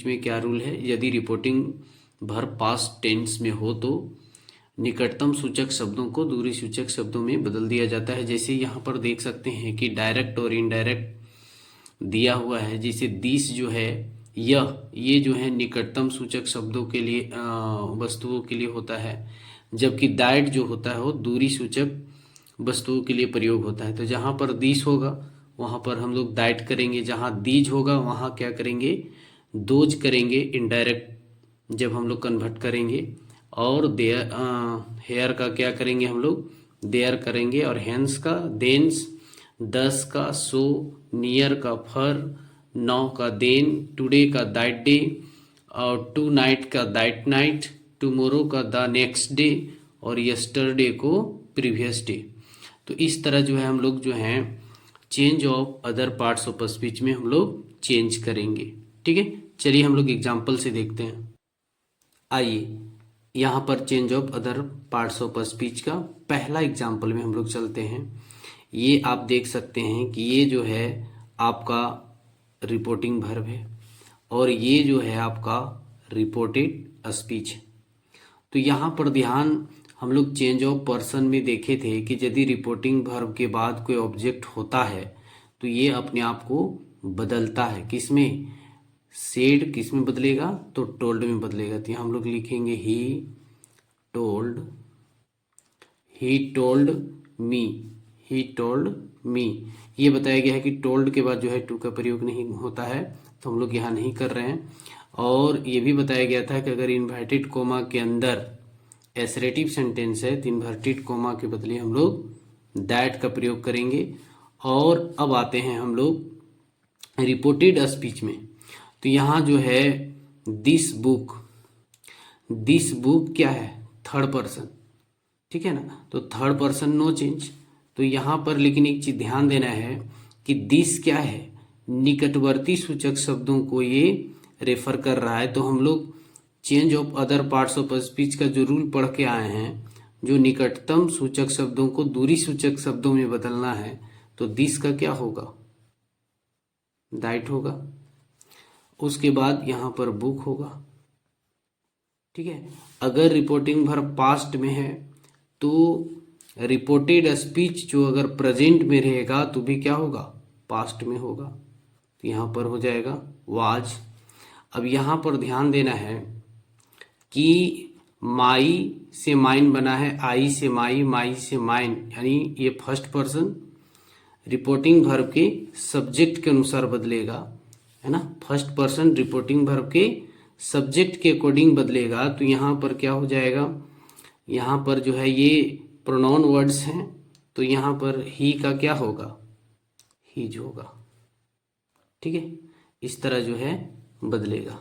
बीच में क्या रूल है, यदि रिपोर्टिंग वर्ब पास्ट टेंस में हो तो निकटतम सूचक शब्दों को दूरी सूचक शब्दों में बदल दिया जाता है। जैसे यहाँ पर देख सकते हैं कि डायरेक्ट और इनडायरेक्ट दिया हुआ है। जैसे दिस जो है, यह, ये जो है निकटतम सूचक शब्दों के लिए वस्तुओं के लिए होता है, जबकि दैट जो होता है वो दूरी सूचक वस्तुओं के लिए प्रयोग होता है। तो जहाँ पर दिस होगा वहाँ पर हम लोग दैट करेंगे, जहाँ दीज होगा वहाँ क्या करेंगे, दोज करेंगे इनडायरेक्ट जब हम लोग कन्वर्ट करेंगे। और देयर, हेयर का क्या करेंगे हम लोग, देयर करेंगे। और हैंस का देन्स, दस का सो, नियर का फर, नाउ का देन, टुडे का दैट डे, और टू नाइट का दैट नाइट, टुमोरो का द नेक्स्ट डे, और यस्टरडे को प्रीवियस डे। तो इस तरह जो है हम लोग जो है change of other parts of speech में हम लोग चेंज करेंगे। ठीक है, चलिए हम लोग एग्जाम्पल से देखते हैं। आइए यहाँ पर change of other parts of speech का पहला एग्जाम्पल में हम लोग चलते हैं। ये आप देख सकते हैं कि ये जो है आपका रिपोर्टिंग वर्ब है और ये जो है आपका रिपोर्टेड स्पीच है। तो यहाँ पर ध्यान हम लोग चेंज ऑफ पर्सन में देखे थे कि यदि रिपोर्टिंग वर्ब के बाद कोई ऑब्जेक्ट होता है तो ये अपने आप को बदलता है। किसमें, सेड किस में बदलेगा, तो टोल्ड में बदलेगा। तो हम लोग लिखेंगे he told me, he told me. ये बताया गया है कि टोल्ड के बाद जो है टू का प्रयोग नहीं होता है, तो हम लोग यहाँ नहीं कर रहे हैं। और ये भी बताया गया था कि अगर इन्वर्टेड कोमा के अंदर एसरेटिव सेंटेंस है तो इन्वर्टेड कोमा के बदले हम लोग दैट का प्रयोग करेंगे। और अब आते हैं हम लोग रिपोर्टेड स्पीच में। तो यहाँ जो है दिस बुक क्या है, थर्ड पर्सन, ठीक है ना, तो थर्ड पर्सन नो चेंज। तो यहाँ पर लेकिन एक चीज ध्यान देना है कि दिस क्या है, निकटवर्ती सूचक शब्दों को ये रेफर कर रहा है। तो हम लोग change of other parts of speech का जो रूल पढ़ के आए हैं, जो निकटतम सूचक शब्दों को दूरी सूचक शब्दों में बदलना है, तो दिस का क्या होगा, दैट होगा। उसके बाद यहाँ पर बुक होगा। ठीक है, अगर रिपोर्टिंग वर्ब पास्ट में है तो रिपोर्टेड स्पीच जो अगर प्रेजेंट में रहेगा तो भी क्या होगा, पास्ट में होगा। तो यहाँ पर हो जाएगा वाज। अब यहाँ पर ध्यान देना है कि माई से माइन बना है, आई से माई, माई से माइन, यानी ये फर्स्ट पर्सन रिपोर्टिंग वर्ब के सब्जेक्ट के अनुसार बदलेगा, है ना। फर्स्ट पर्सन रिपोर्टिंग वर्ब के सब्जेक्ट के अकॉर्डिंग बदलेगा। तो यहाँ पर क्या हो जाएगा, यहाँ पर जो है ये प्रोनाउन वर्ड्स हैं, तो यहाँ पर ही का क्या होगा, हीज होगा। ठीक है, इस तरह जो है बदलेगा।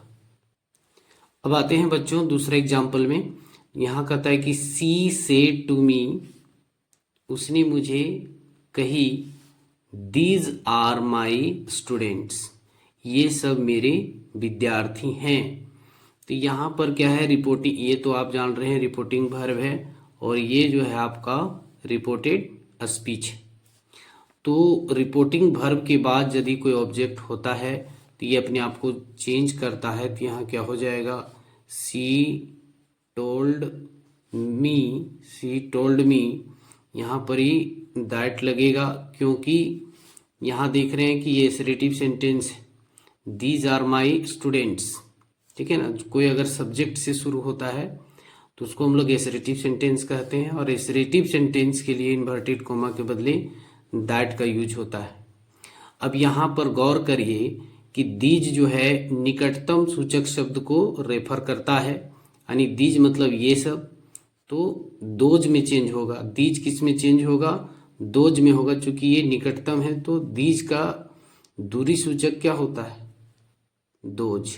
अब आते हैं बच्चों दूसरे एग्जाम्पल में। यहाँ कहता है कि सी सेड टू मी, उसने मुझे कही, दीज आर माई स्टूडेंट्स, ये सब मेरे विद्यार्थी हैं। तो यहाँ पर क्या है, रिपोर्टिंग, ये तो आप जान रहे हैं रिपोर्टिंग वर्ब है, और ये जो है आपका रिपोर्टेड स्पीच। तो रिपोर्टिंग वर्ब के बाद यदि कोई ऑब्जेक्ट होता है तो ये अपने आप को चेंज करता है। तो यहाँ क्या हो जाएगा, सी टोल्ड मी, यहाँ पर ही दैट लगेगा, क्योंकि यहाँ देख रहे हैं कि ये एसरेटिव सेंटेंस है, दीज आर माई स्टूडेंट्स। ठीक है ना, कोई अगर सब्जेक्ट से शुरू होता है तो उसको हम लोग एसरेटिव सेंटेंस कहते हैं, और एसरेटिव सेंटेंस के लिए इन्वर्टेड कोमा के बदले दैट का यूज होता है। अब यहाँ पर गौर करिए कि दीज जो है निकटतम सूचक शब्द को रेफर करता है, यानी दीज मतलब ये सब, तो दोज में चेंज होगा। दीज किस में चेंज होगा, दोज में होगा, चूंकि ये निकटतम है तो दीज का दूरी सूचक क्या होता है, दोज।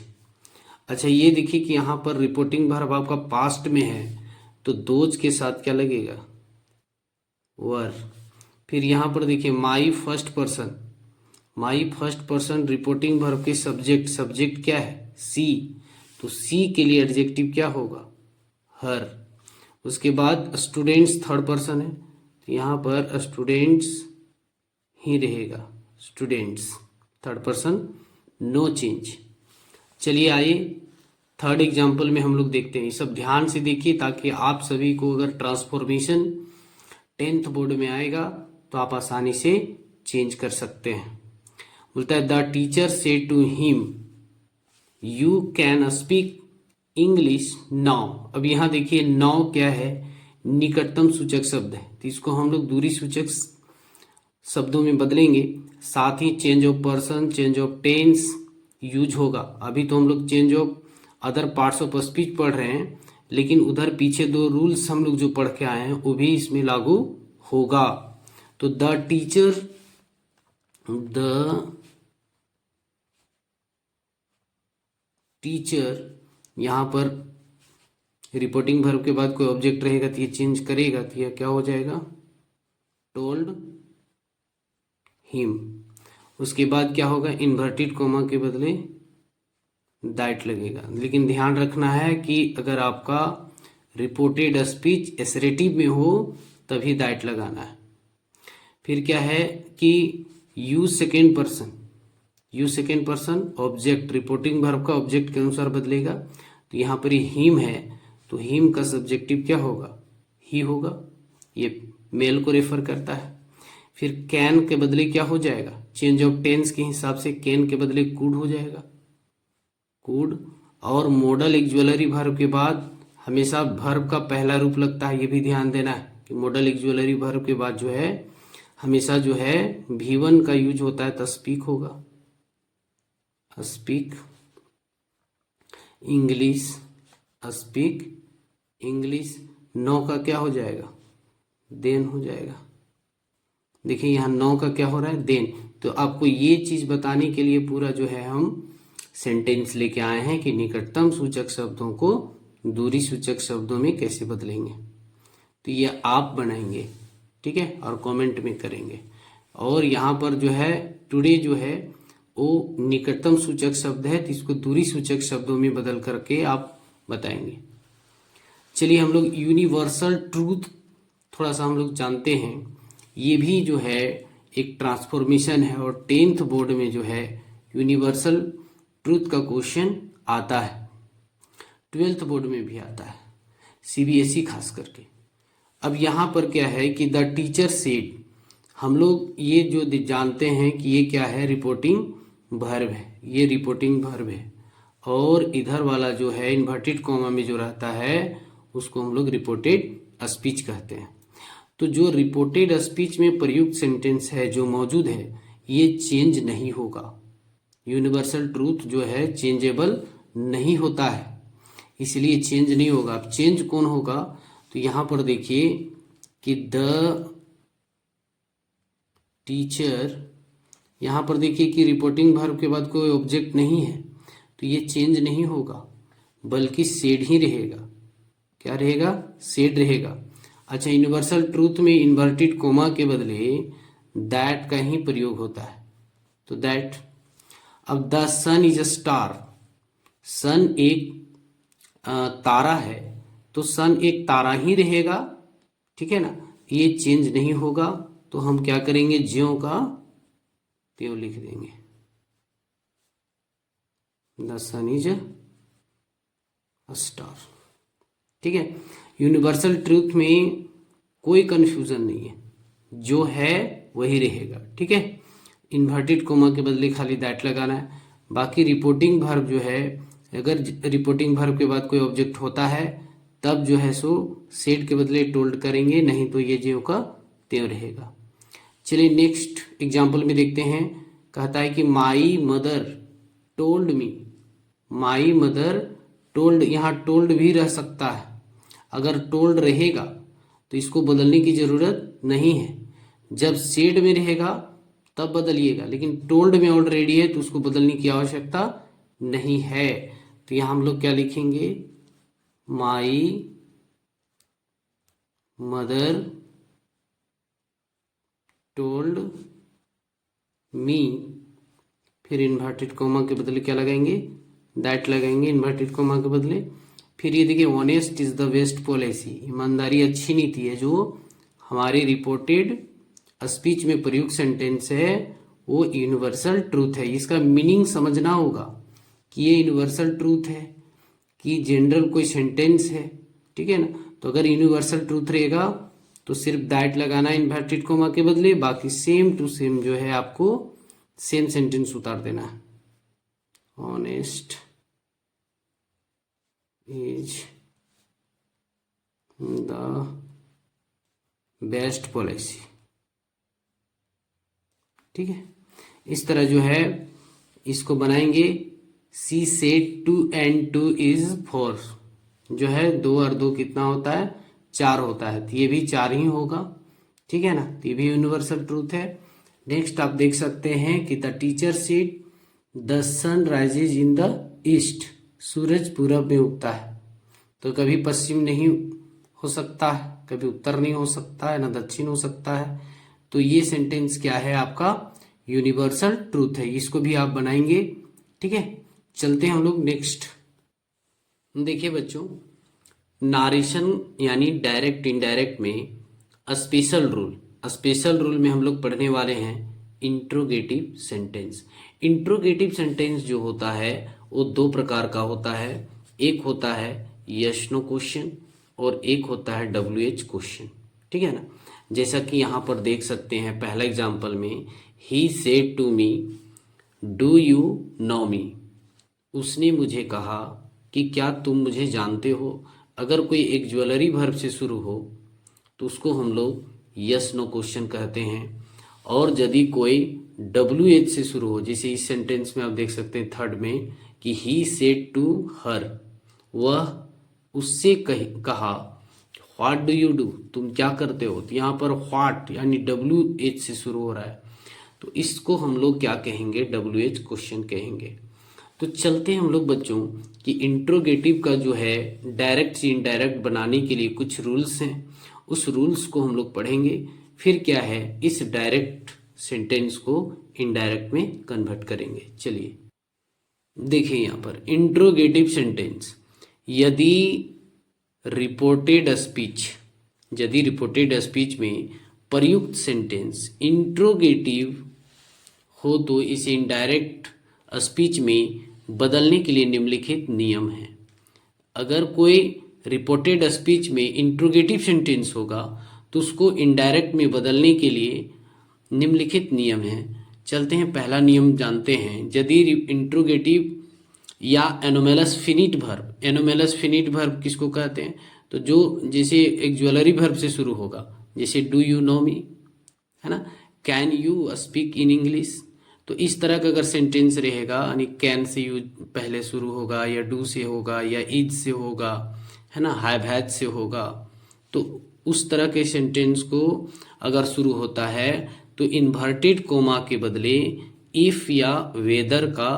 अच्छा, ये देखिए कि यहाँ पर रिपोर्टिंग वर्ब आपका पास्ट में है तो दोज के साथ क्या लगेगा, वर। फिर यहाँ पर देखिए माई फर्स्ट पर्सन रिपोर्टिंग वर्ब के सब्जेक्ट क्या है, सी, तो सी के लिए एडजेक्टिव क्या होगा, हर। उसके बाद स्टूडेंट्स थर्ड पर्सन है, तो यहाँ पर स्टूडेंट्स ही रहेगा, students third person no change. चलिए आइए थर्ड एग्जाम्पल में हम लोग देखते हैं। सब ध्यान से देखिए ताकि आप सभी को अगर ट्रांसफॉर्मेशन 10th बोर्ड में आएगा तो आप आसानी से चेंज कर सकते हैं। बोलता है the teacher said to him you can speak English now. अब यहाँ देखिए नाउ क्या है, निकटतम सूचक शब्द है, तो इसको हम लोग दूरी सूचक शब्दों में बदलेंगे। साथ ही change of person, change of tense use होगा। अभी तो हम लोग change of other parts of speech पढ़ रहे हैं, लेकिन उधर पीछे दो रूल्स हम लोग जो पढ़ के आए हैं वो भी इसमें लागू होगा। तो द टीचर यहाँ पर रिपोर्टिंग वर्ब के बाद कोई ऑब्जेक्ट रहेगा तो ये चेंज करेगा, तो यह क्या हो जाएगा, टोल्ड हिम। उसके बाद क्या होगा, इन्वर्टेड कोमा के बदले दैट लगेगा। लेकिन ध्यान रखना है कि अगर आपका रिपोर्टेड स्पीच एसरेटिव में हो तभी दैट लगाना है। फिर क्या है कि use second person object, reporting verb का ऑब्जेक्ट के अनुसार बदलेगा। तो यहाँ पर हिम है तो हिम का सब्जेक्टिव क्या होगा, ही होगा, ये मेल को रेफर करता है। फिर कैन के बदले क्या हो जाएगा, चेंज ऑफ टेंस के हिसाब से कैन के बदले कुड हो जाएगा, कुड। और मॉडल एक्जुअलरी वर्ब के बाद हमेशा वर्ब का पहला रूप लगता है, ये भी ध्यान देना है कि मॉडल एक्जुअलरी वर्ब के बाद जो है हमेशा जो है V1 का यूज होता है, तो स्पीक होगा, speak English, speak English. No का क्या हो जाएगा, देन हो जाएगा। देखिए यहाँ नो का क्या हो रहा है, देन। तो आपको ये चीज बताने के लिए पूरा जो है हम सेंटेंस लेके आए हैं कि निकटतम सूचक शब्दों को दूरी सूचक शब्दों में कैसे बदलेंगे। तो ये आप बनाएंगे, ठीक है, और कमेंट में करेंगे। और यहाँ पर जो है टुडे जो है वो निकटतम सूचक शब्द है, तो इसको दूरी सूचक शब्दों में बदल करके आप बताएंगे। चलिए हम लोग यूनिवर्सल ट्रूथ थोड़ा सा हम लोग जानते हैं। ये भी जो है एक ट्रांसफॉर्मेशन है और 10th बोर्ड में जो है यूनिवर्सल ट्रूथ का क्वेश्चन आता है, 12th बोर्ड में भी आता है, CBSE खास करके। अब यहाँ पर क्या है कि द टीचर सेड, हम लोग ये जो जानते हैं कि ये क्या है, रिपोर्टिंग वर्ब है, ये रिपोर्टिंग वर्ब है। और इधर वाला जो है इन्वर्टेड कॉमा में जो रहता है उसको हम लोग रिपोर्टेड स्पीच कहते हैं। तो जो रिपोर्टेड स्पीच में प्रयुक्त सेंटेंस है जो मौजूद है ये चेंज नहीं होगा। यूनिवर्सल ट्रूथ जो है चेंजेबल नहीं होता है, इसलिए चेंज नहीं होगा। अब चेंज कौन होगा, तो यहाँ पर देखिए कि द टीचर, यहाँ पर देखिए कि रिपोर्टिंग वर्ब के बाद कोई ऑब्जेक्ट नहीं है तो ये चेंज नहीं होगा बल्कि सेड ही रहेगा। क्या रहेगा, सेड रहेगा। अच्छा, यूनिवर्सल ट्रूथ में इन्वर्टेड कोमा के बदले दैट का ही प्रयोग होता है, तो दैट। अब the sun is a star, sun एक तारा है तो सन एक तारा ही रहेगा, ठीक है ना, ये चेंज नहीं होगा। तो हम क्या करेंगे, ज्यों का त्यों लिख देंगे, the sun is a star, ठीक है। यूनिवर्सल ट्रूथ में कोई कंफ्यूजन नहीं है, जो है वही रहेगा, ठीक है। इन्वर्टेड कोमा के बदले खाली दैट लगाना है। बाकी रिपोर्टिंग वर्ब जो है, अगर रिपोर्टिंग वर्ब के बाद कोई ऑब्जेक्ट होता है तब जो है सो सेड के बदले टोल्ड करेंगे, नहीं तो ये ज्यों का त्यों रहेगा। चलिए नेक्स्ट एग्जाम्पल में देखते हैं। कहता है कि my mother told me, my mother told, यहाँ टोल्ड भी रह सकता है। अगर टोल्ड रहेगा तो इसको बदलने की जरूरत नहीं है, जब सेड में रहेगा तब बदलिएगा, लेकिन टोल्ड में ऑलरेडी है तो उसको बदलने की आवश्यकता नहीं है। तो यहाँ हम लोग क्या लिखेंगे, माई मदर टोल्ड मी, फिर इन्वर्टेड कोमा के बदले क्या लगाएंगे, दैट लगाएंगे इन्वर्टेड कोमा के बदले। फिर ये देखिए honest is the best policy, ईमानदारी अच्छी नीति है। जो हमारे रिपोर्टेड स्पीच में प्रयुक्त सेंटेंस है वो यूनिवर्सल ट्रूथ है। इसका मीनिंग समझना होगा कि ये यूनिवर्सल ट्रूथ है, कि जनरल कोई सेंटेंस है, ठीक है ना। तो अगर यूनिवर्सल ट्रूथ रहेगा तो सिर्फ दैट लगाना इन्वर्टेड कोमा के बदले, बाकी सेम टू सेम जो है आपको सेम सेंटेंस उतार देना है। Honest is the best policy, ठीक है। इस तरह जो है इसको बनाएंगे। सी सेड 2 and 2 is 4, जो है 2 और 2 कितना होता है, 4 होता है, तो ये भी 4 ही होगा, ठीक है ना। तो ये भी यूनिवर्सल ट्रूथ है। नेक्स्ट आप देख सकते हैं कि the teacher said the sun rises in the east, सूरज पूरब में उगता है। तो कभी पश्चिम नहीं हो सकता है, कभी उत्तर नहीं हो सकता है, ना दक्षिण हो सकता है। तो ये सेंटेंस क्या है, आपका यूनिवर्सल ट्रूथ है। इसको भी आप बनाएंगे, ठीक है। चलते हैं हम लोग नेक्स्ट। देखिए बच्चों, नारेशन यानी डायरेक्ट इनडायरेक्ट में स्पेशल रूल में हम लोग पढ़ने वाले हैं इंट्रोगेटिव सेंटेंस। इंट्रोगेटिव सेंटेंस जो होता है वो 2 प्रकार का होता है। एक होता है यस नो क्वेश्चन और एक होता है WH क्वेश्चन, ठीक है ना। जैसा कि यहाँ पर देख सकते हैं पहला एग्जाम्पल में, he said to me do you know me, उसने मुझे कहा कि क्या तुम मुझे जानते हो। अगर कोई एक ज्वेलरी वर्ब से शुरू हो तो उसको हम लोग यस नो क्वेश्चन कहते हैं। और यदि कोई WH से शुरू हो, जैसे इस सेंटेंस में आप देख सकते हैं थर्ड में कि ही सेड टू हर, वह उससे कहा व्हाट डू यू डू, तुम क्या करते हो। तो यहाँ पर व्हाट यानी WH से शुरू हो रहा है, तो इसको हम लोग क्या कहेंगे, WH क्वेश्चन कहेंगे। तो चलते हैं हम लोग बच्चों कि इंट्रोगेटिव का जो है डायरेक्ट से इनडायरेक्ट बनाने के लिए कुछ रूल्स हैं, उस रूल्स को हम लोग पढ़ेंगे। फिर क्या है, इस डायरेक्ट सेंटेंस को इनडायरेक्ट में कन्वर्ट करेंगे। चलिए देखिए यहाँ पर इंट्रोगेटिव सेंटेंस, यदि रिपोर्टेड स्पीच में प्रयुक्त सेंटेंस इंट्रोगेटिव हो तो इसे इनडायरेक्ट स्पीच में बदलने के लिए निम्नलिखित नियम है। अगर कोई रिपोर्टेड स्पीच में इंट्रोगेटिव सेंटेंस होगा तो उसको इनडायरेक्ट में बदलने के लिए निम्नलिखित नियम है। चलते हैं, पहला नियम जानते हैं। यदि इंट्रोगेटिव या एनोमेलस फिनिट वर्ब किसको कहते हैं, तो जो जैसे एक ज्वेलरी वर्ब से शुरू होगा, जैसे डू यू नो मी, है ना, can you speak in English. तो इस तरह का अगर सेंटेंस रहेगा, यानी कैन से यू पहले शुरू होगा, या डू से होगा, या इज से होगा, है ना, हैव हैज से होगा, तो उस तरह के सेंटेंस को अगर शुरू होता है तो इन्वर्टेड कोमा के बदले इफ या वेदर का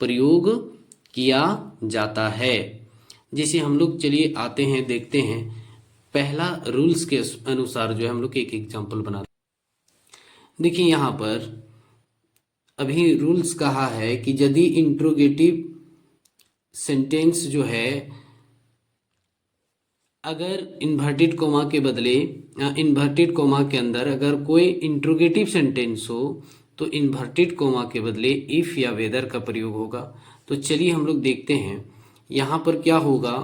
प्रयोग किया जाता है। जैसे हम लोग चलिए आते हैं, देखते हैं पहला रूल्स के अनुसार जो है हम लोग एक एग्जांपल बनाते हैं। देखिए यहाँ पर अभी रूल्स कहा है कि यदि इंट्रोगेटिव सेंटेंस जो है अगर इन्वर्टेड कोमा के बदले इन्वर्टेड कोमा के अंदर अगर कोई इंट्रोगेटिव सेंटेंस हो तो इन्वर्टेड कोमा के बदले इफ या वेदर का प्रयोग होगा। तो चलिए हम लोग देखते हैं यहाँ पर क्या होगा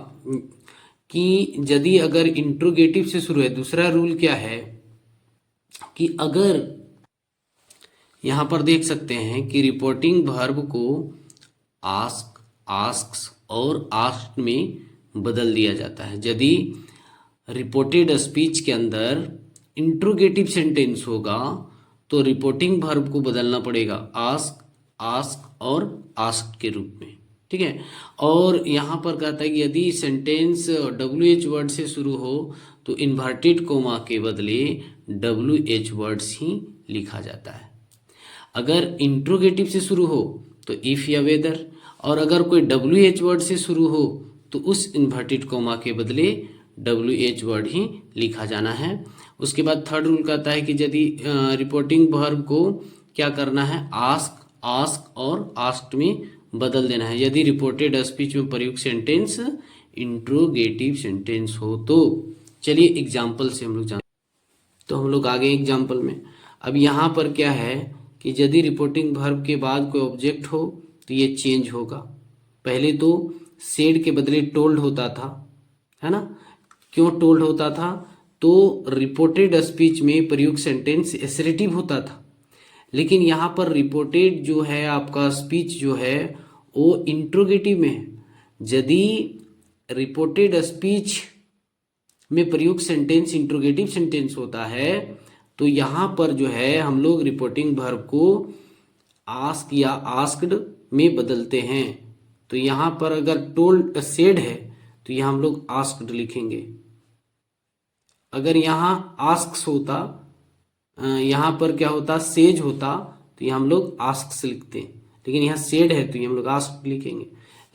कि यदि अगर इंट्रोगेटिव से शुरू है, दूसरा रूल क्या है कि अगर यहाँ पर देख सकते हैं कि रिपोर्टिंग वर्ब को आस्क, आस्क्स और आस्क्ड में बदल दिया जाता है। यदि रिपोर्टेड स्पीच के अंदर इंट्रोगेटिव सेंटेंस होगा तो रिपोर्टिंग वर्ब को बदलना पड़ेगा आस्क, आस्क और आस्क्ड के रूप में, ठीक है। और यहाँ पर कहता है कि यदि सेंटेंस WH वर्ड से शुरू हो तो इन्वर्टेड कोमा के बदले WH वर्ड्स ही लिखा जाता है। अगर इंट्रोगेटिव से शुरू हो तो इफ या वेदर, और अगर कोई WH वर्ड से शुरू हो तो उस इन्वर्टेड कोमा के बदले WH वर्ड ही लिखा जाना है। उसके बाद थर्ड रूल कहता है कि यदि रिपोर्टिंग वर्ब को क्या करना है, आस्क, आस्क और आस्क्ड में बदल देना है यदि रिपोर्टेड स्पीच में प्रयुक्त सेंटेंस इंट्रोगेटिव सेंटेंस हो तो। चलिए एग्जाम्पल से हम लोग जान, तो हम लोग आगे एग्जाम्पल में। अब यहाँ पर क्या है कि यदि रिपोर्टिंग वर्ब के बाद कोई ऑब्जेक्ट हो तो ये चेंज होगा, पहले तो सेड के बदले टोल्ड होता था, है ना। क्यों टोल्ड होता था? तो रिपोर्टेड स्पीच में प्रयुक्त सेंटेंस एसरेटिव होता था, लेकिन यहाँ पर रिपोर्टेड जो है आपका स्पीच जो है वो इंट्रोगेटिव में है। यदि रिपोर्टेड स्पीच में प्रयुक्त सेंटेंस इंट्रोगेटिव सेंटेंस होता है तो यहाँ पर जो है हम लोग रिपोर्टिंग वर्ब को आस्क या आस्क्ड में बदलते हैं। तो यहाँ पर अगर टोल्ड सेड है तो यहाँ हम लोग आस्क्ड लिखेंगे। अगर यहाँ आस्क्स होता, यहाँ पर क्या होता, सेज होता, तो यहाँ हम लोग आस्क्स लिखते हैं, लेकिन यहाँ सेड है तो ये हम लोग आस्क्ड लिखेंगे।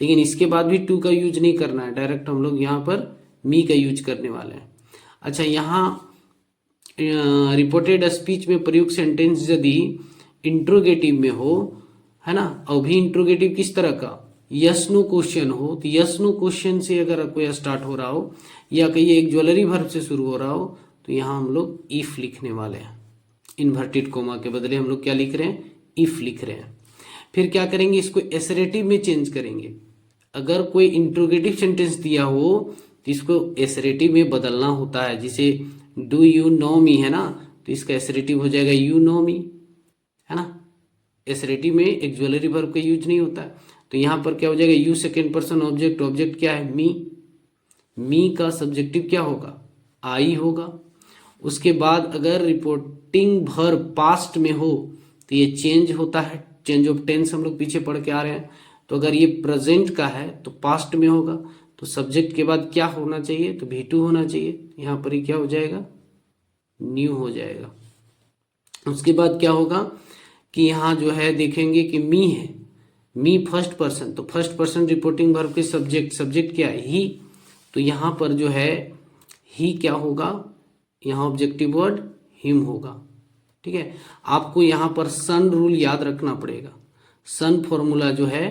लेकिन इसके बाद भी टू का यूज नहीं करना है, डायरेक्ट हम लोग यहाँ पर मी का यूज करने वाले हैं। अच्छा, यहाँ रिपोर्टेड स्पीच में प्रयुक्त सेंटेंस यदि इंट्रोगेटिव में हो, है ना, और भी इंट्रोगेटिव किस तरह का, यस नो क्वेश्चन हो, तो यस नो क्वेश्चन से अगर कोई स्टार्ट हो रहा हो या कहीं एक ज्वेलरी वर्ब से शुरू हो रहा हो तो यहाँ हम लोग इफ लिखने वाले हैं। इन्वर्टेड कोमा के बदले हम लोग क्या लिख रहे हैं, इफ लिख रहे हैं। फिर क्या करेंगे, इसको एसरेटिव में चेंज करेंगे। अगर कोई इंट्रोगेटिव सेंटेंस दिया हो तो इसको एसरेटिव में बदलना होता है। जैसे डू यू नो मी है ना, तो इसका एसरेटिव हो जाएगा यू नो मी, है ना। एसरेटिव में एक ज्वेलरी वर्ब का यूज नहीं होता है, तो यहाँ पर क्या हो जाएगा, you second person object, object क्या है, मी का सब्जेक्टिव क्या होगा, आई होगा। उसके बाद अगर रिपोर्टिंग वर्ब पास्ट में हो तो ये चेंज होता है, चेंज ऑफ टेंस हम लोग पीछे पढ़ के आ रहे हैं। तो अगर ये प्रेजेंट का है तो पास्ट में होगा, तो सब्जेक्ट के बाद क्या होना चाहिए, तो V2 होना चाहिए। यहाँ पर ही क्या हो जाएगा, न्यू हो जाएगा। उसके बाद क्या होगा कि यहाँ जो है देखेंगे कि मी है, मी फर्स्ट पर्सन, तो फर्स्ट पर्सन रिपोर्टिंग वर्ब के सब्जेक्ट क्या है, ही, तो यहाँ पर जो है ही क्या होगा, यहाँ ऑब्जेक्टिव वर्ड हिम होगा। ठीक है, आपको यहाँ पर सन रूल याद रखना पड़ेगा, सन फॉर्मूला जो है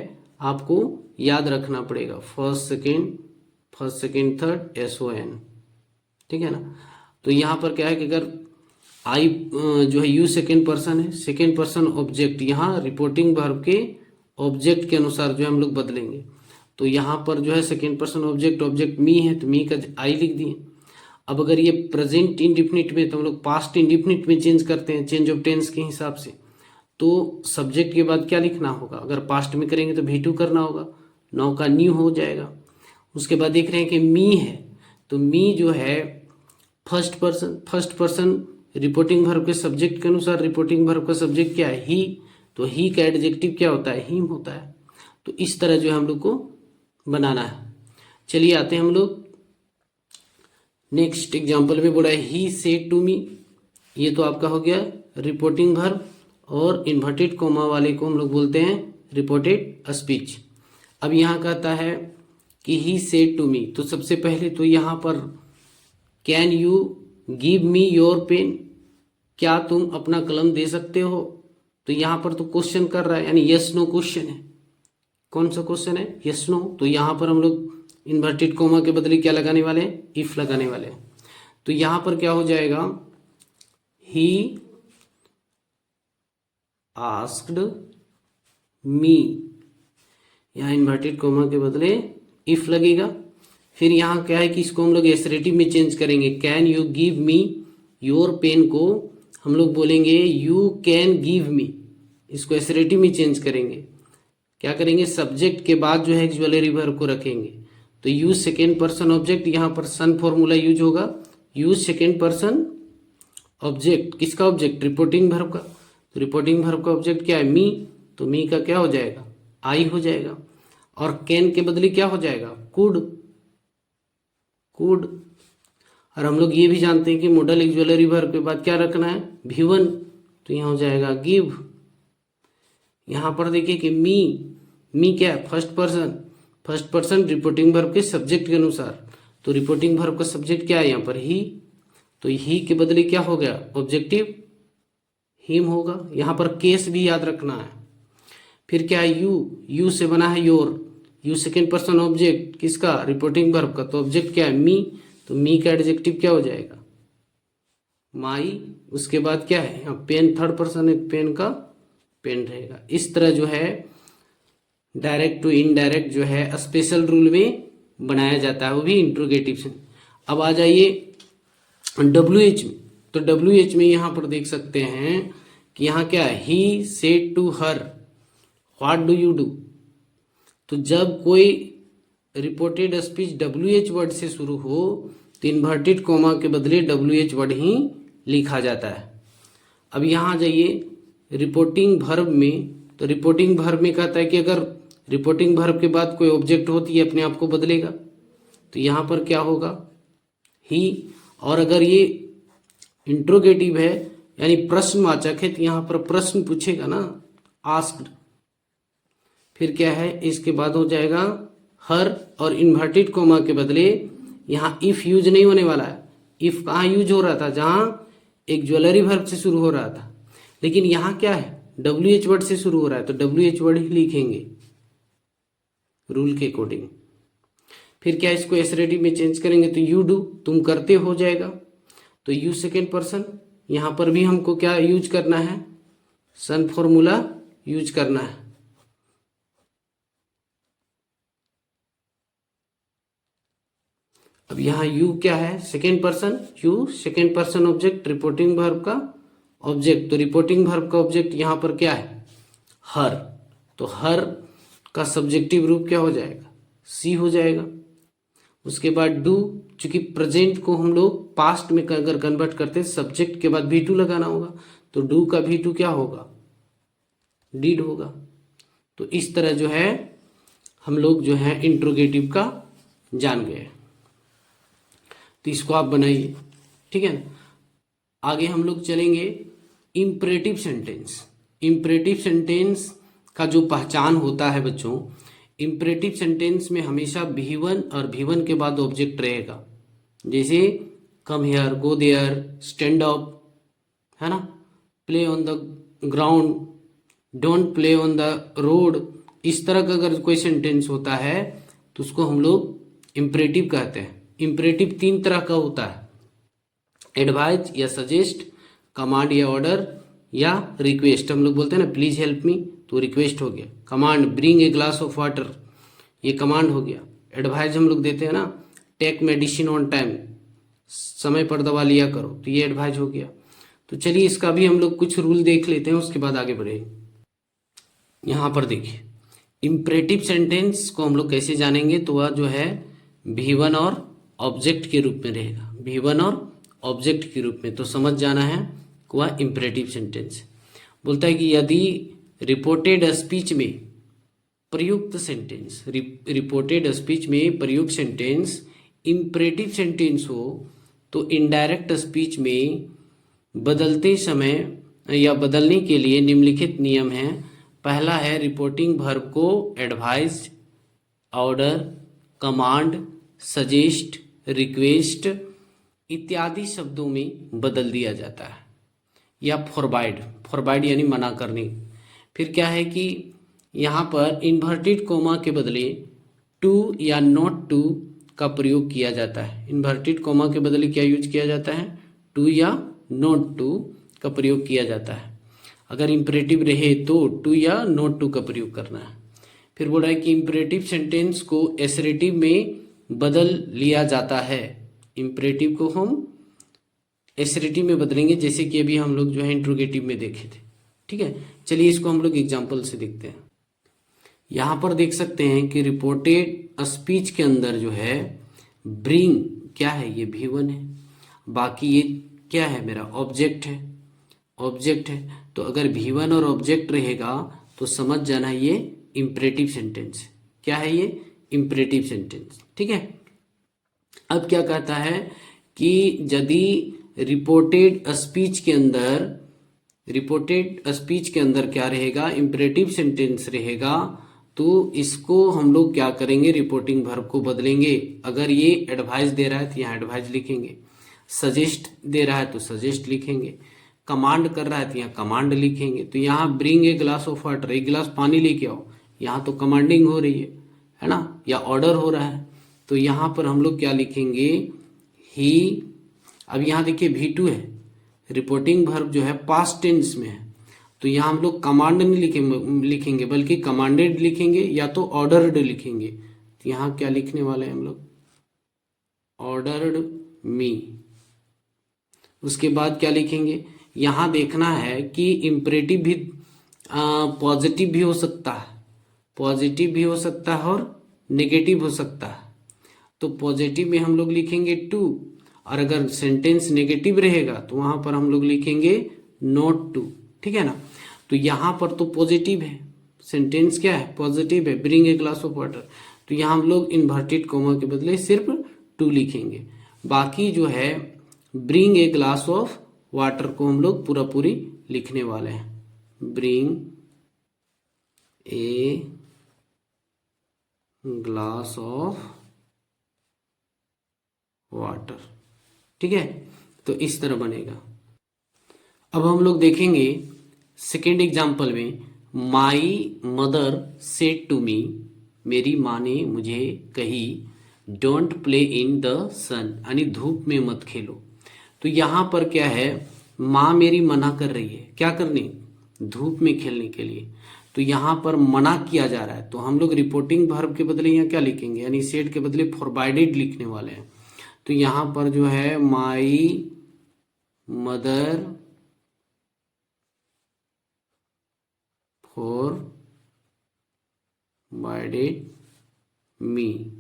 आपको याद रखना पड़ेगा, फर्स्ट सेकेंड थर्ड SON, ठीक है ना। तो यहाँ पर क्या है कि अगर आई जो है यू सेकेंड पर्सन है, सेकेंड पर्सन ऑब्जेक्ट, यहाँ रिपोर्टिंग वर्ब के ऑब्जेक्ट के अनुसार जो है हम लोग बदलेंगे। तो यहाँ पर जो है सेकेंड पर्सन ऑब्जेक्ट मी है तो मी का आई लिख दिए। अब अगर ये प्रेजेंट इंडिफिनिट में तो हम लोग पास्ट इंडिफिनिट में चेंज करते हैं, चेंज ऑफ टेंस के हिसाब से। तो सब्जेक्ट के बाद क्या लिखना होगा, अगर पास्ट में करेंगे तो V2 करना होगा, नाउ का न्यू हो जाएगा। उसके बाद देख रहे हैं कि मी है, तो मी जो है फर्स्ट पर्सन रिपोर्टिंग वर्ब के सब्जेक्ट के अनुसार रिपोर्टिंग वर्ब का सब्जेक्ट क्या है, ही, तो ही का एडजेक्टिव क्या होता है, हिम होता है। तो इस तरह जो है हम लोग को बनाना है। चलिए आते हैं हम लोग नेक्स्ट एग्जाम्पल में। बोला है ही सेड टू मी, ये तो आपका हो गया रिपोर्टिंग वर्ब, और इन्वर्टेड कोमा वाले को हम लोग बोलते हैं रिपोर्टेड स्पीच। अब यहाँ कहता है कि ही सेड टू मी, तो सबसे पहले तो यहाँ पर can you give me your pen, क्या तुम अपना कलम दे सकते हो, तो यहाँ पर तो क्वेश्चन कर रहा है, यानी यस नो क्वेश्चन है। कौन सा क्वेश्चन है, यस नो। तो यहाँ पर हम लोग इन्वर्टेड कोमा के बदले क्या लगाने वाले हैं, इफ लगाने वाले हैं। तो यहाँ पर क्या हो जाएगा, ही आस्क्ड मी, यहाँ इन्वर्टेड कोमा के बदले इफ लगेगा। फिर यहाँ क्या है कि इसको हम लोग एसरेटिव में चेंज करेंगे, can you give me your pen को हम लोग बोलेंगे यू कैन गिव मी, इसको एसरेटिव में चेंज करेंगे। क्या करेंगे, सब्जेक्ट के बाद जो है ज्वेलरी वर्ब को रखेंगे, तो यूज सेकेंड पर्सन ऑब्जेक्ट, यहाँ पर सन फॉर्मूला यूज होगा, यूज सेकेंड पर्सन ऑब्जेक्ट, किसका ऑब्जेक्ट, रिपोर्टिंग वर्ब का। तो रिपोर्टिंग वर्ब का ऑब्जेक्ट क्या है, मी, तो मी का क्या हो जाएगा, आई हो जाएगा। और कैन के बदले क्या हो जाएगा, कुड। और हम लोग ये भी जानते हैं कि मॉडल एक्सुअलरी वर्ब के बाद क्या रखना है, V1, तो यहाँ हो जाएगा गिव। यहाँ पर देखिए कि मी क्या है, फर्स्ट पर्सन रिपोर्टिंग वर्ब के सब्जेक्ट के अनुसार, तो रिपोर्टिंग वर्ब का सब्जेक्ट क्या है यहाँ पर, ही, तो ही के बदले क्या हो गया, ऑब्जेक्टिव हिम होगा। यहाँ पर केस भी याद रखना है। फिर क्या है, यू से बना है your, you second person object किसका, रिपोर्टिंग वर्ब का, तो ऑब्जेक्ट क्या है, मी, तो मी का एडजेक्टिव क्या हो जाएगा, माई। उसके बाद क्या है यहाँ पेन, थर्ड पर्सन है, पेन का पेन रहेगा। इस तरह जो है डायरेक्ट टू इनडायरेक्ट जो है स्पेशल रूल में बनाया जाता है, वो भी इंट्रोगेटिव से। अब आ जाइए WH में। तो WH में यहाँ पर देख सकते हैं कि यहाँ क्या है, he said to her what do you do. तो जब कोई रिपोर्टेड स्पीच WH वर्ड से शुरू हो तो इन्वर्टेड कोमा के बदले WH वर्ड ही लिखा जाता है। अब यहाँ जाइए रिपोर्टिंग वर्ब में। तो रिपोर्टिंग वर्ब में कहता है कि अगर रिपोर्टिंग वर्ब के बाद कोई ऑब्जेक्ट होती है अपने आप को बदलेगा, तो यहाँ पर क्या होगा, ही। और अगर ये इंट्रोगेटिव है यानी प्रश्नवाचक है, तो यहाँ पर प्रश्न पूछेगा ना, आस्क्ड। फिर क्या है, इसके बाद हो जाएगा हर, और इन्वर्टेड कोमा के बदले यहाँ इफ यूज नहीं होने वाला है। इफ कहाँ यूज हो रहा था, जहाँ एक ज्वेलरी वर्ब से शुरू हो रहा था, लेकिन यहाँ क्या है, WH वर्ड से शुरू हो रहा है, तो WH वर्ड ही लिखेंगे रूल के अकॉर्डिंग। फिर क्या, इसको एसरेटिव में चेंज करेंगे तो यू डू, तुम करते हो जाएगा। तो यू सेकेंड पर्सन, यहाँ पर भी हमको क्या यूज करना है, सन फॉर्मूला यूज करना है। अब यहाँ यू क्या है, second person, you second person object, reporting verb का ऑब्जेक्ट। तो रिपोर्टिंग वर्ब का ऑब्जेक्ट यहाँ पर क्या है, हर। तो हर का सब्जेक्टिव रूप क्या हो जाएगा, सी हो जाएगा। उसके बाद डू, चूंकि प्रेजेंट को हम लोग पास्ट में अगर कन्वर्ट करते हैं सब्जेक्ट के बाद V2 लगाना होगा, तो डू का V2 क्या होगा, डीड होगा। तो इस तरह जो है हम लोग जो है इंट्रोगेटिव का जान गए। तो इसको आप बनाइए, ठीक है ना। आगे हम लोग चलेंगे इम्परेटिव सेंटेंस। इम्परेटिव सेंटेंस का जो पहचान होता है बच्चों, इम्परेटिव सेंटेंस में हमेशा V1 और V1 के बाद ऑब्जेक्ट रहेगा। जैसे come here, go there, stand up, है ना, play on the ground, don't play on the road. इस तरह का अगर कोई सेंटेंस होता है तो उसको हम लोग इम्परेटिव कहते हैं। इम्परेटिव 3 तरह का होता है, एडवाइज या सजेस्ट, कमांड या ऑर्डर, या रिक्वेस्ट। हम लोग बोलते हैं ना प्लीज हेल्प मी, तो रिक्वेस्ट हो गया। Command, bring a glass of water, ये कमांड हो गया। एडवाइज हम लोग देते हैं ना, टेक मेडिसिन ऑन टाइम, समय पर दवा लिया करो, तो ये एडवाइज हो गया। तो चलिए इसका भी हम लोग कुछ रूल देख लेते हैं, उसके बाद आगे बढ़ेंगे। यहाँ पर देखिए इम्परेटिव सेंटेंस को हम लोग कैसे जानेंगे, तो वह जो है V1 और ऑब्जेक्ट के रूप में रहेगा, V1 और ऑब्जेक्ट के रूप में। तो समझ जाना है वह इम्परेटिव सेंटेंस बोलता है कि यदि रिपोर्टेड स्पीच में प्रयुक्त सेंटेंस, रिपोर्टेड स्पीच में प्रयुक्त सेंटेंस इम्परेटिव सेंटेंस हो, तो इनडायरेक्ट स्पीच में बदलते समय या बदलने के लिए निम्नलिखित नियम हैं। पहला है, रिपोर्टिंग वर्ब को advise, order, command, suggest, request इत्यादि शब्दों में बदल दिया जाता है, या फॉरबाइड, फॉरबाइड यानी मना करने। फिर क्या है कि यहाँ पर इन्वर्टेड कोमा के बदले टू या नॉट टू का प्रयोग किया जाता है। इन्वर्टेड कोमा के बदले क्या यूज किया जाता है, टू या नॉट टू का प्रयोग किया जाता है। अगर इम्परेटिव रहे तो टू या नॉट टू का प्रयोग करना है। फिर बोल रहा है कि इम्परेटिव सेंटेंस को एसरेटिव में बदल लिया जाता है। इम्परेटिव को हम एसरेटिव में बदलेंगे, जैसे कि अभी हम लोग जो है इंट्रोगेटिव में देखे थे, ठीक है। चलिए इसको हम लोग एग्जाम्पल से देखते हैं। यहाँ पर देख सकते हैं कि रिपोर्टेड स्पीच के अंदर जो है ब्रिंग क्या है, ये V1 है, बाकी ये क्या है, मेरा ऑब्जेक्ट है, ऑब्जेक्ट है। तो अगर V1 और ऑब्जेक्ट रहेगा तो समझ जाना ये इम्परेटिव सेंटेंस। क्या है ये, इम्परेटिव सेंटेंस, ठीक है। अब क्या कहता है कि यदि रिपोर्टेड स्पीच के अंदर क्या रहेगा, इम्परेटिव सेंटेंस रहेगा, तो इसको हम लोग क्या करेंगे, रिपोर्टिंग वर्ब को बदलेंगे। अगर ये एडवाइस दे रहा है तो यहाँ एडवाइस लिखेंगे, सजेस्ट दे रहा है तो सजेस्ट लिखेंगे, कमांड कर रहा है तो यहाँ कमांड लिखेंगे। तो यहाँ bring a glass of water, एक गिलास पानी लेके आओ, यहाँ तो कमांडिंग हो रही है ना, या ऑर्डर हो रहा है, तो यहाँ पर हम लोग क्या लिखेंगे, ही। अब यहाँ देखिए V2 है, रिपोर्टिंग वर्ब जो है पास्ट टेंस में है, तो यहाँ हम लोग कमांड नहीं लिखेंगे बल्कि कमांडेड लिखेंगे या तो ऑर्डर्ड लिखेंगे। तो यहाँ क्या लिखने वाले हैं हम लोग, ऑर्डर्ड मी। उसके बाद क्या लिखेंगे, यहाँ देखना है कि इम्परेटिव भी पॉजिटिव भी हो सकता है, पॉजिटिव भी हो सकता है और नेगेटिव हो सकता है। तो पॉजिटिव में हम लोग लिखेंगे टू, और अगर सेंटेंस नेगेटिव रहेगा तो वहां पर हम लोग लिखेंगे नॉट टू, ठीक है ना। तो यहाँ पर तो पॉजिटिव है, सेंटेंस क्या है, पॉजिटिव है, bring a glass of water. तो यहाँ हम लोग इन्वर्टेड कोमा के बदले सिर्फ टू लिखेंगे। बाकी जो है bring a glass of water को हम लोग पूरा पूरी लिखने वाले हैं, bring a glass of water, ठीक है। तो इस तरह बनेगा। अब हम लोग देखेंगे सेकेंड एग्जाम्पल में, my mother said to me, मेरी माँ ने मुझे कही, don't play in the sun, यानी धूप में मत खेलो। तो यहाँ पर क्या है, माँ मेरी मना कर रही है, क्या करने, धूप में खेलने के लिए। तो यहाँ पर मना किया जा रहा है, तो हम लोग रिपोर्टिंग वर्ब के बदले यहाँ क्या लिखेंगे, यानी सेड के बदले फॉरबाइडेड लिखने वाले हैं। तो यहाँ पर जो है माई मदर फॉरबाइडेड मी,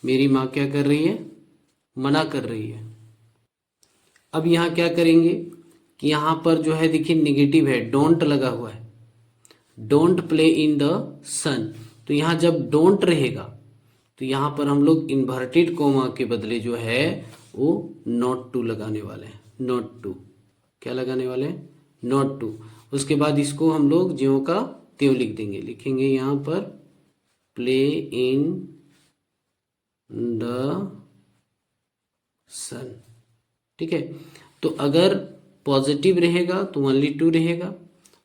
मेरी माँ क्या कर रही है, मना कर रही है। अब यहाँ क्या करेंगे कि यहाँ पर जो है देखिए नेगेटिव है, डोंट लगा हुआ है, डोंट प्ले इन द सन। तो यहाँ जब डोंट रहेगा तो यहाँ पर हम लोग इन्वर्टेड कोमा के बदले जो है वो नॉट टू लगाने वाले हैं, नॉट टू, क्या लगाने वाले हैं, नॉट टू। उसके बाद इसको हम लोग ज्यों का त्यों लिख देंगे, लिखेंगे यहाँ पर प्ले इन द सन, ठीक है। तो अगर पॉजिटिव रहेगा तो ओनली टू रहेगा,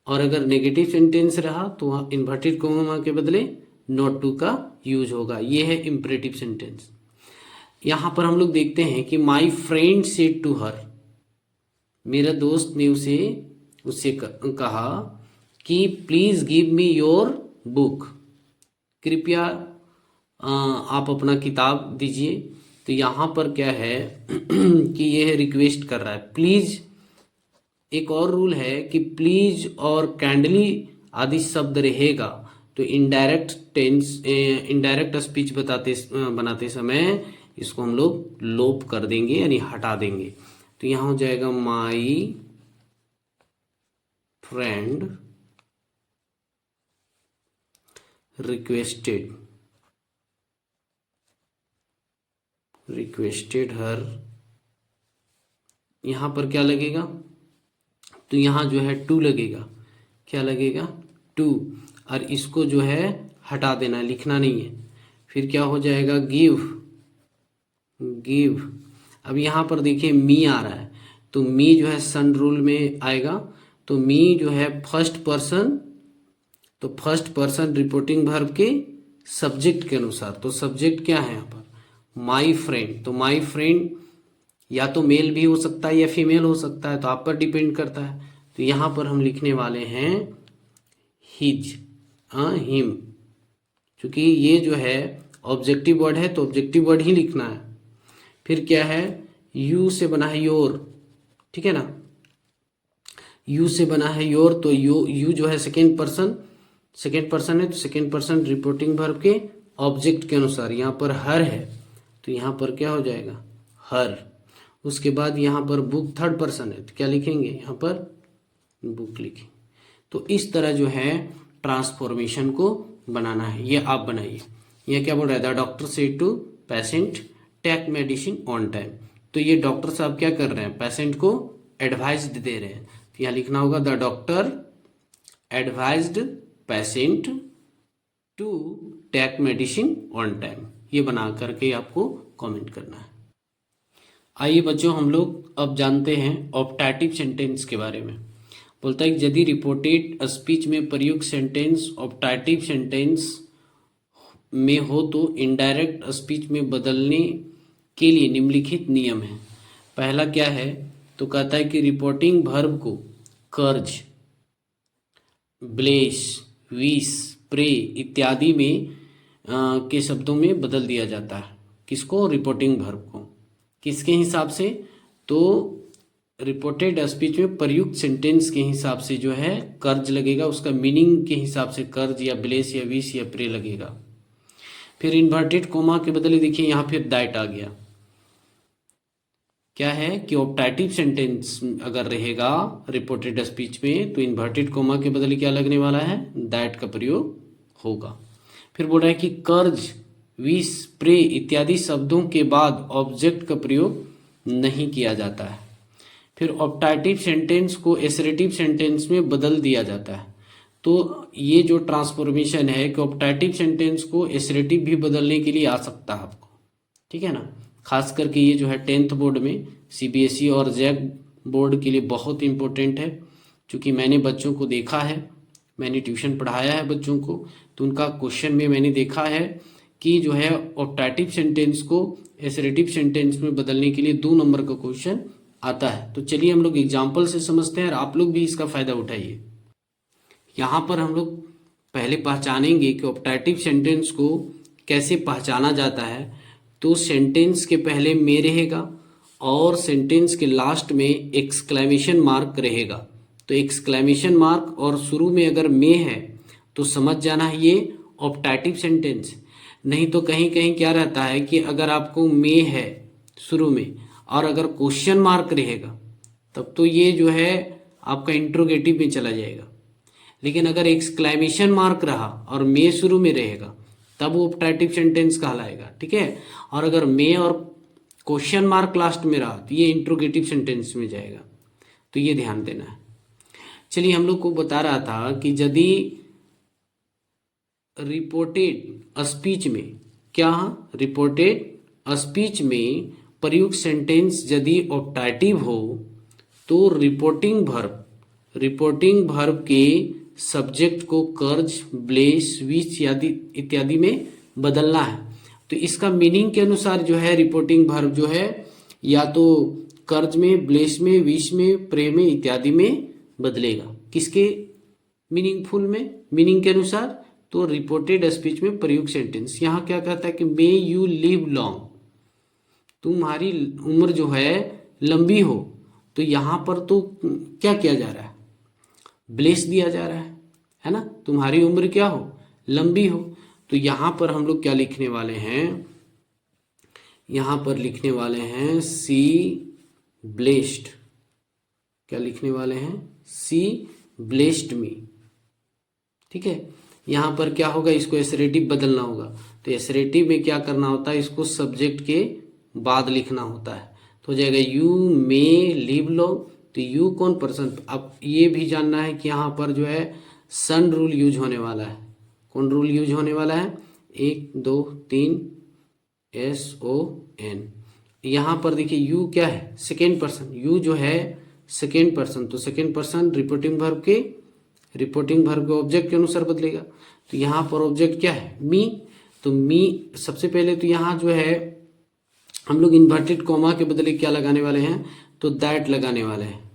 और अगर नेगेटिव सेंटेंस रहा तो वहाँ इन्वर्टेड कोमा के बदले नॉट टू का यूज होगा। ये है इम्परेटिव सेंटेंस। यहाँ पर हम लोग देखते हैं कि my friend said to her, मेरा दोस्त ने उससे कहा कि please give me your book, कृपया आप अपना किताब दीजिए। तो यहाँ पर क्या है कि यह रिक्वेस्ट कर रहा है, प्लीज। एक और रूल है कि प्लीज और कैंडली आदि शब्द रहेगा तो इनडायरेक्ट स्पीच बनाते समय इसको हम लोग लोप कर देंगे, यानी हटा देंगे। तो यहाँ हो जाएगा माई फ्रेंड रिक्वेस्टेड हर, यहाँ पर क्या लगेगा, तो यहाँ जो है टू लगेगा, क्या लगेगा, टू, और इसको जो है हटा देना, लिखना नहीं है। फिर क्या हो जाएगा, गिव। अब यहाँ पर देखिए मी आ रहा है, तो मी जो है सन रूल में आएगा। तो मी जो है फर्स्ट पर्सन, तो फर्स्ट पर्सन रिपोर्टिंग वर्ब के सब्जेक्ट के अनुसार, तो सब्जेक्ट क्या है यहाँ पर, माई फ्रेंड। तो माई फ्रेंड या तो मेल भी हो सकता है या फीमेल हो सकता है, तो आप पर डिपेंड करता है। तो यहाँ पर हम लिखने वाले हैं हिज, हिम, क्योंकि ये जो है ऑब्जेक्टिव वर्ड है तो ऑब्जेक्टिव वर्ड ही लिखना है। फिर क्या है, यू से बना है योर, ठीक है ना, यू से बना है योर। तो यू जो है सेकेंड पर्सन है, तो सेकेंड पर्सन रिपोर्टिंग वर्ब के ऑब्जेक्ट के अनुसार। यहाँ पर हर है तो यहाँ पर क्या हो जाएगा, हर। उसके बाद यहाँ पर बुक थर्ड पर्सन है तो क्या लिखेंगे, यहाँ पर बुक लिखेंगे। तो इस तरह जो है ट्रांसफॉर्मेशन को बनाना है, ये आप बनाइए। ये क्या बोल रहा है, the doctor said to patient take medicine on time. तो ये डॉक्टर साहब क्या कर रहे हैं, पेशेंट को एडवाइज्ड दे रहे हैं। तो यहाँ लिखना होगा the doctor advised patient to take medicine on time. ये बना करके आपको कमेंट करना है। आइए बच्चों, हम लोग अब जानते हैं ऑप्टेटिव सेंटेंस के बारे में। बोलता है कि यदि रिपोर्टेड स्पीच में प्रयुक्त सेंटेंस ऑप्टेटिव सेंटेंस में हो तो इनडायरेक्ट स्पीच में बदलने के लिए निम्नलिखित नियम है। पहला क्या है, तो कहता है कि रिपोर्टिंग वर्ब को कर्ज ब्लेस, विश, प्रे इत्यादि में के शब्दों में बदल दिया जाता है। किसको? रिपोर्टिंग वर्ब को। किसके हिसाब से? तो रिपोर्टेड स्पीच में प्रयुक्त सेंटेंस के हिसाब से जो है कर्ज लगेगा, उसका मीनिंग के हिसाब से कर्ज या ब्लेस या विश या प्रे लगेगा। फिर इन्वर्टेड कोमा के बदले देखिए यहाँ फिर दैट आ गया। क्या है कि ऑप्टेटिव सेंटेंस अगर रहेगा रिपोर्टेड स्पीच में तो इन्वर्टेड कोमा के बदले क्या लगने वाला है? दैट का प्रयोग होगा। फिर बोल रहा है कि कर्ज, विश, प्रे इत्यादि शब्दों के बाद ऑब्जेक्ट का प्रयोग नहीं किया जाता है। फिर ऑप्टेटिव सेंटेंस को एसरेटिव सेंटेंस में बदल दिया जाता है। तो ये जो ट्रांसफॉर्मेशन है कि ऑप्टेटिव सेंटेंस को एसरेटिव भी बदलने के लिए आ सकता है आपको, ठीक है ना। खास करके ये जो है 10th बोर्ड में सीबीएसई और जैक बोर्ड के लिए बहुत इंपॉर्टेंट है, क्योंकि मैंने बच्चों को देखा है, मैंने ट्यूशन पढ़ाया है बच्चों को, तो उनका क्वेश्चन में मैंने देखा है कि जो है ऑप्टेटिव सेंटेंस को एसरेटिव सेंटेंस में बदलने के लिए 2 नंबर का क्वेश्चन आता है। तो चलिए हम लोग एग्जाम्पल से समझते हैं और आप लोग भी इसका फायदा उठाइए। यहाँ पर हम लोग पहले पहचानेंगे कि ऑप्टेटिव सेंटेंस को कैसे पहचाना जाता है। तो सेंटेंस के पहले में रहेगा और सेंटेंस के लास्ट में एक्सक्लेमेशन मार्क रहेगा। तो एक्सक्लेमेशन मार्क और शुरू में अगर में है तो समझ जाना है ये ऑप्टेटिव सेंटेंस। नहीं तो कहीं कहीं क्या रहता है कि अगर आपको में है शुरू में और अगर क्वेश्चन मार्क रहेगा तब तो ये जो है आपका इंट्रोगेटिव में चला जाएगा। लेकिन अगर एक्सक्लेमेशन मार्क रहा और में शुरू में रहेगा तब वो ऑप्टेटिव सेंटेंस कहलाएगा, ठीक है। और अगर में और क्वेश्चन मार्क लास्ट में रहा तो ये इंट्रोगेटिव सेंटेंस में जाएगा। तो ये ध्यान देना है। चलिए हम लोग को बता रहा था कि यदि रिपोर्टेड स्पीच में क्या, रिपोर्टेड स्पीच में प्रयुक्त सेंटेंस यदि ऑप्टेटिव हो तो रिपोर्टिंग वर्ब के सब्जेक्ट को कर्ज, ब्लेस, विश इत्यादि में बदलना है। तो इसका मीनिंग के अनुसार जो है रिपोर्टिंग वर्ब जो है या तो कर्ज में, ब्लेस में, विश में, प्रे में इत्यादि में बदलेगा। किसके मीनिंगफुल में? मीनिंग के अनुसार। तो रिपोर्टेड स्पीच में प्रयुक्त सेंटेंस यहाँ क्या कहता है कि मे यू लिव लॉन्ग, तुम्हारी उम्र जो है लंबी हो। तो यहाँ पर तो क्या किया जा रहा है? ब्लेस दिया जा रहा है ना। तुम्हारी उम्र क्या हो? लंबी हो। तो यहाँ पर हम लोग क्या लिखने वाले हैं? यहाँ पर लिखने वाले हैं सी ब्लेस्ड। क्या लिखने वाले हैं? सी ब्लेस्ड मी, ठीक है। यहाँ पर क्या होगा? इसको एसरेटिव बदलना होगा। तो एसरेटिव में क्या करना होता है? इसको सब्जेक्ट के बाद लिखना होता है। तो हो जाएगा यू मे लिव लॉन्ग। तो यू कौन? पर्सन। अब ये भी जानना है कि यहाँ पर जो है सन रूल यूज होने वाला है। कौन रूल यूज होने वाला है? 1 2 3 SON। यहाँ पर देखिए यू क्या है? Second person. यू जो है सेकेंड पर्सन, तो सेकेंड पर्सन रिपोर्टिंग वर्ब के ऑब्जेक्ट के अनुसार बदलेगा। तो यहाँ पर ऑब्जेक्ट क्या है? मी। तो मी सबसे पहले तो यहाँ जो है हम लोग इन्वर्टेड कॉमा के बदले क्या लगाने वाले हैं? तो दैट लगाने वाले हैं।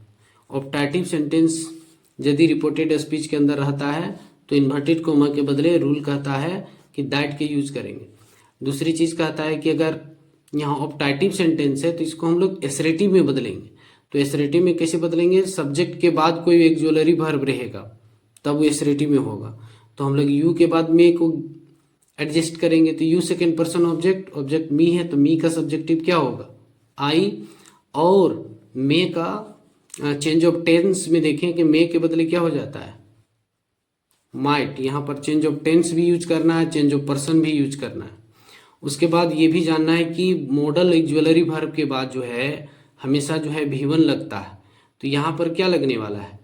ऑप्टेटिव सेंटेंस यदि रिपोर्टेड स्पीच के अंदर रहता है तो इन्वर्टेड कॉमा के बदले रूल कहता है कि दैट के यूज करेंगे। दूसरी चीज कहता है कि अगर यहाँ ऑप्टेटिव सेंटेंस है तो इसको हम लोग एसरेटिव में बदलेंगे। तो एसरेटिव में कैसे बदलेंगे? सब्जेक्ट के बाद कोई एक ऑक्सिलरी वर्ब रहेगा तब वो एसरेटिव में होगा। तो हम लोग यू के बाद में को एडजस्ट करेंगे। तो यू सेकेंड पर्सन ऑब्जेक्ट मी है तो मी का सब्जेक्टिव क्या होगा? आई। और मे का चेंज ऑफ टेंस में देखें कि मे के बदले क्या हो जाता है? माइट। यहाँ पर चेंज ऑफ टेंस भी यूज करना है, चेंज ऑफ पर्सन भी यूज करना है। उसके बाद ये भी जानना है कि मॉडल ऑक्सिलरी वर्ब के बाद जो है हमेशा जो है V1 लगता है। तो यहाँ पर क्या लगने वाला है?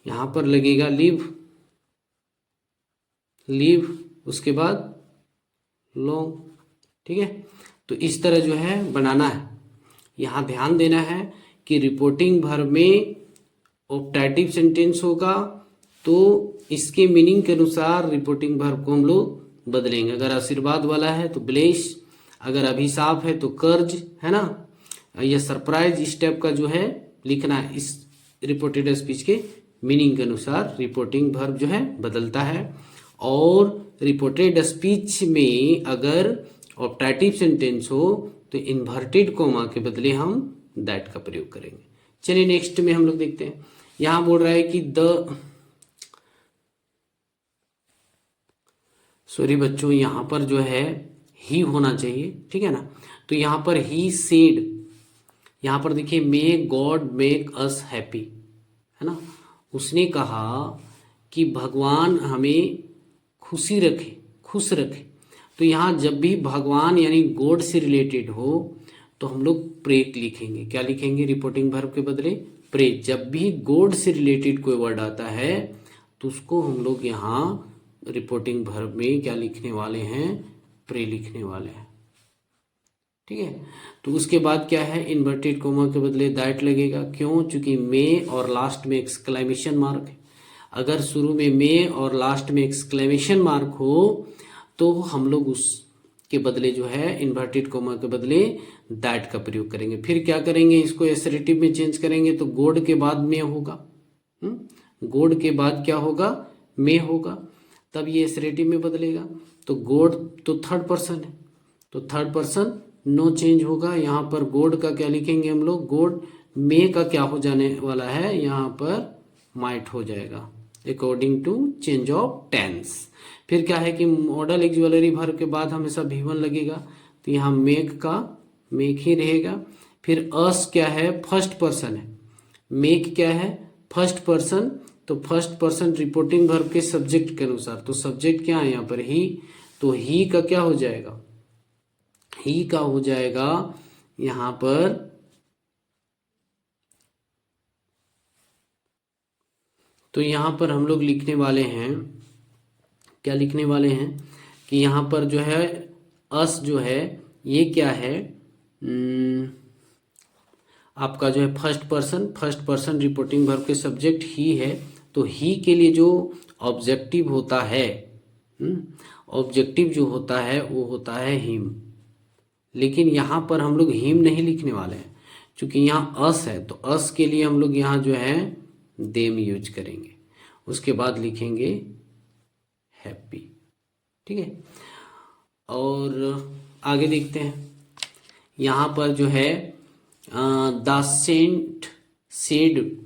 यहाँ पर लगेगा लिव, उसके बाद लॉन्ग, ठीक है। तो इस तरह जो है बनाना है। यहाँ ध्यान देना है कि रिपोर्टिंग वर्ब में ऑप्टेटिव सेंटेंस होगा तो इसके मीनिंग के अनुसार रिपोर्टिंग वर्ब को हम लोग बदलेंगे। अगर आशीर्वाद वाला है तो ब्लेस, अगर अभिशाप है तो कर्ज, है ना। यह सरप्राइज, इस टाइप का जो है लिखना है इस रिपोर्टेड स्पीच के मीनिंग के अनुसार रिपोर्टिंग वर्ब जो है बदलता है। और रिपोर्टेड स्पीच में अगर ऑप्टेटिव सेंटेंस हो तो इन्वर्टेड कोमा के बदले हम दैट का प्रयोग करेंगे। चलिए नेक्स्ट में हम लोग देखते हैं। यहां बोल रहा है कि सॉरी बच्चों, यहां पर जो है ही होना चाहिए, ठीक है ना। तो यहां पर ही सेड, यहां पर देखिए may God make us happy, है ना। उसने कहा कि भगवान हमें खुशी रखे, खुश रखे। तो यहाँ जब भी भगवान यानी गॉड से रिलेटेड हो तो हम लोग प्रे लिखेंगे। क्या लिखेंगे रिपोर्टिंग वर्ब के बदले? प्रे। जब भी गॉड से रिलेटेड कोई वर्ड आता है तो उसको हम लोग यहाँ रिपोर्टिंग वर्ब में क्या लिखने वाले हैं? प्रे लिखने वाले हैं, ठीक है। तो उसके बाद क्या है? इन्वर्टेड कोमा के बदले दैट लगेगा। क्यों? चूंकि मे और लास्ट में एक्सक्लेमेशन मार्क है। अगर शुरू में मे और लास्ट में एक्सक्लेमेशन मार्क हो तो हम लोग उसके बदले जो है इन्वर्टेड कोमा के बदले दैट का प्रयोग करेंगे। फिर क्या करेंगे? इसको एसरेटिव में चेंज करेंगे तो गॉड के बाद में होगा, गॉड के बाद क्या होगा? में होगा, तब ये एसरेटिव में बदलेगा। तो गॉड तो थर्ड पर्सन है, तो थर्ड पर्सन नो चेंज होगा। यहाँ पर गॉड का क्या लिखेंगे हम लोग? गॉड। में का क्या हो जाने वाला है? यहाँ पर माइट हो जाएगा according to change of tense. फिर क्या है कि मॉडल एक्जुअलरी वर्ब के बाद हमेशा भी1 लगेगा, तो यहाँ मेक का मेक ही रहेगा। फिर अस क्या है? फर्स्ट पर्सन है। मेक क्या है? First person. तो फर्स्ट पर्सन रिपोर्टिंग वर्ब के सब्जेक्ट के अनुसार, तो सब्जेक्ट क्या है यहाँ पर? ही। तो ही का क्या हो जाएगा? ही का हो जाएगा यहाँ पर तो यहाँ पर हम लोग लिखने वाले हैं, क्या लिखने वाले हैं कि यहाँ पर जो है अस जो है ये क्या है? आपका जो है फर्स्ट पर्सन रिपोर्टिंग वर्ब के सब्जेक्ट ही है। तो ही के लिए जो ऑब्जेक्टिव होता है, ऑब्जेक्टिव जो होता है वो होता है हिम। लेकिन यहाँ पर हम लोग हिम नहीं लिखने वाले हैं, क्योंकि यहाँ अस है। तो अस के लिए हम लोग यहाँ जो है देम यूज करेंगे। उसके बाद लिखेंगे हैप्पी, ठीक है। और आगे देखते हैं। यहाँ पर जो है the saint said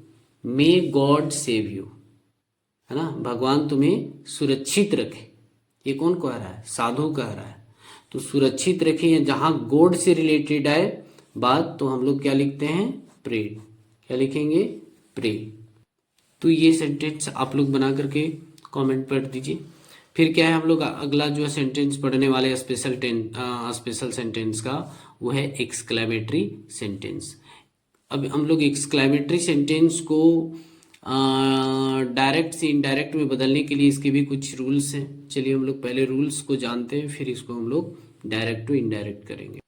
may God save you, है ना। भगवान तुम्हें सुरक्षित रखे। ये कौन कह रहा है? साधु कह रहा है। तो सुरक्षित रखे, जहां गॉड से रिलेटेड आए बात तो हम लोग क्या लिखते हैं? प्रे। क्या लिखेंगे? प्रे। तो ये सेंटेंस आप लोग बना करके कमेंट कर दीजिए। फिर क्या है, हम लोग अगला जो सेंटेंस पढ़ने वाले स्पेशल सेंटेंस का, वो है एक्सक्लेमेटरी सेंटेंस। अब हम लोग एक्सक्लेमेटरी सेंटेंस को डायरेक्ट से इनडायरेक्ट में बदलने के लिए इसके भी कुछ रूल्स हैं। चलिए हम लोग पहले रूल्स को जानते हैं, फिर इसको हम लोग डायरेक्ट टू इनडायरेक्ट करेंगे।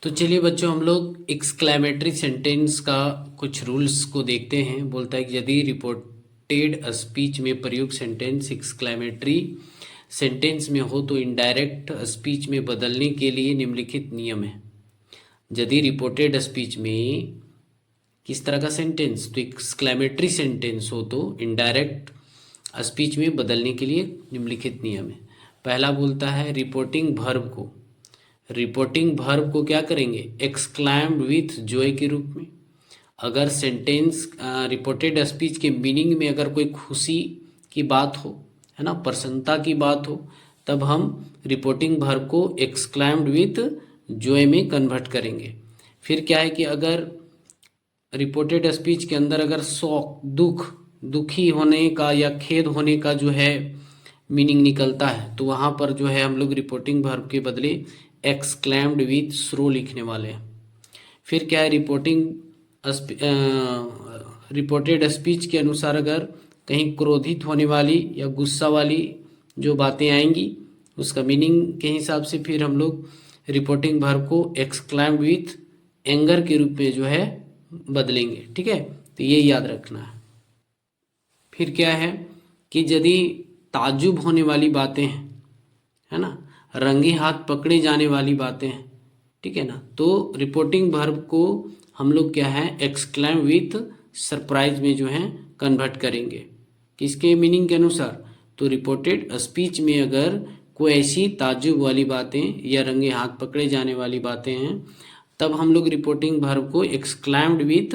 तो चलिए बच्चों, हम लोग एक्सक्लेमेटरी सेंटेंस का कुछ रूल्स को देखते हैं। बोलता है कि यदि रिपोर्टेड स्पीच में प्रयुक्त सेंटेंस एक्सक्लेमेटरी सेंटेंस में हो तो इनडायरेक्ट स्पीच में बदलने के लिए निम्नलिखित नियम है। यदि रिपोर्टेड स्पीच में किस तरह का सेंटेंस? तो एक्सक्लेमेटरी सेंटेंस हो तो इनडायरेक्ट स्पीच में बदलने के लिए निम्नलिखित नियम है। पहला बोलता है रिपोर्टिंग वर्ब को क्या करेंगे? एक्सक्लाइम्ड विथ जॉय के रूप में। अगर सेंटेंस रिपोर्टेड स्पीच के मीनिंग में अगर कोई खुशी की बात हो, है ना, प्रसन्नता की बात हो, तब हम रिपोर्टिंग वर्ब को एक्सक्लाइम्ड विथ जॉय में कन्वर्ट करेंगे। फिर क्या है कि अगर रिपोर्टेड स्पीच के अंदर अगर शोक, दुखी होने का या खेद होने का जो है मीनिंग निकलता है, तो वहाँ पर जो है हम लोग रिपोर्टिंग वर्ब के बदले एक्सक्लेम्ड विथ स्रो लिखने वाले हैं। फिर क्या है, रिपोर्टेड स्पीच के अनुसार अगर कहीं क्रोधित होने वाली या गुस्सा वाली जो बातें आएंगी, उसका मीनिंग के हिसाब से फिर हम लोग रिपोर्टिंग वर्ब को एक्सक्लेम्ड विथ एंगर के रूप में जो है बदलेंगे, ठीक है। तो ये याद रखना है। फिर क्या है कि यदि ताज्जुब होने वाली बातें हैं, है ना, रंगे हाथ पकड़े जाने वाली बातें हैं, ठीक है ना, तो रिपोर्टिंग वर्ब को हम लोग क्या है एक्सक्लेम विथ सरप्राइज में जो है कन्वर्ट करेंगे, किसके मीनिंग के अनुसार। तो रिपोर्टेड स्पीच में अगर कोई ऐसी ताज्जुब वाली बातें या रंगे हाथ पकड़े जाने वाली बातें हैं, तब हम लोग रिपोर्टिंग वर्ब को एक्सक्लैम्ड विथ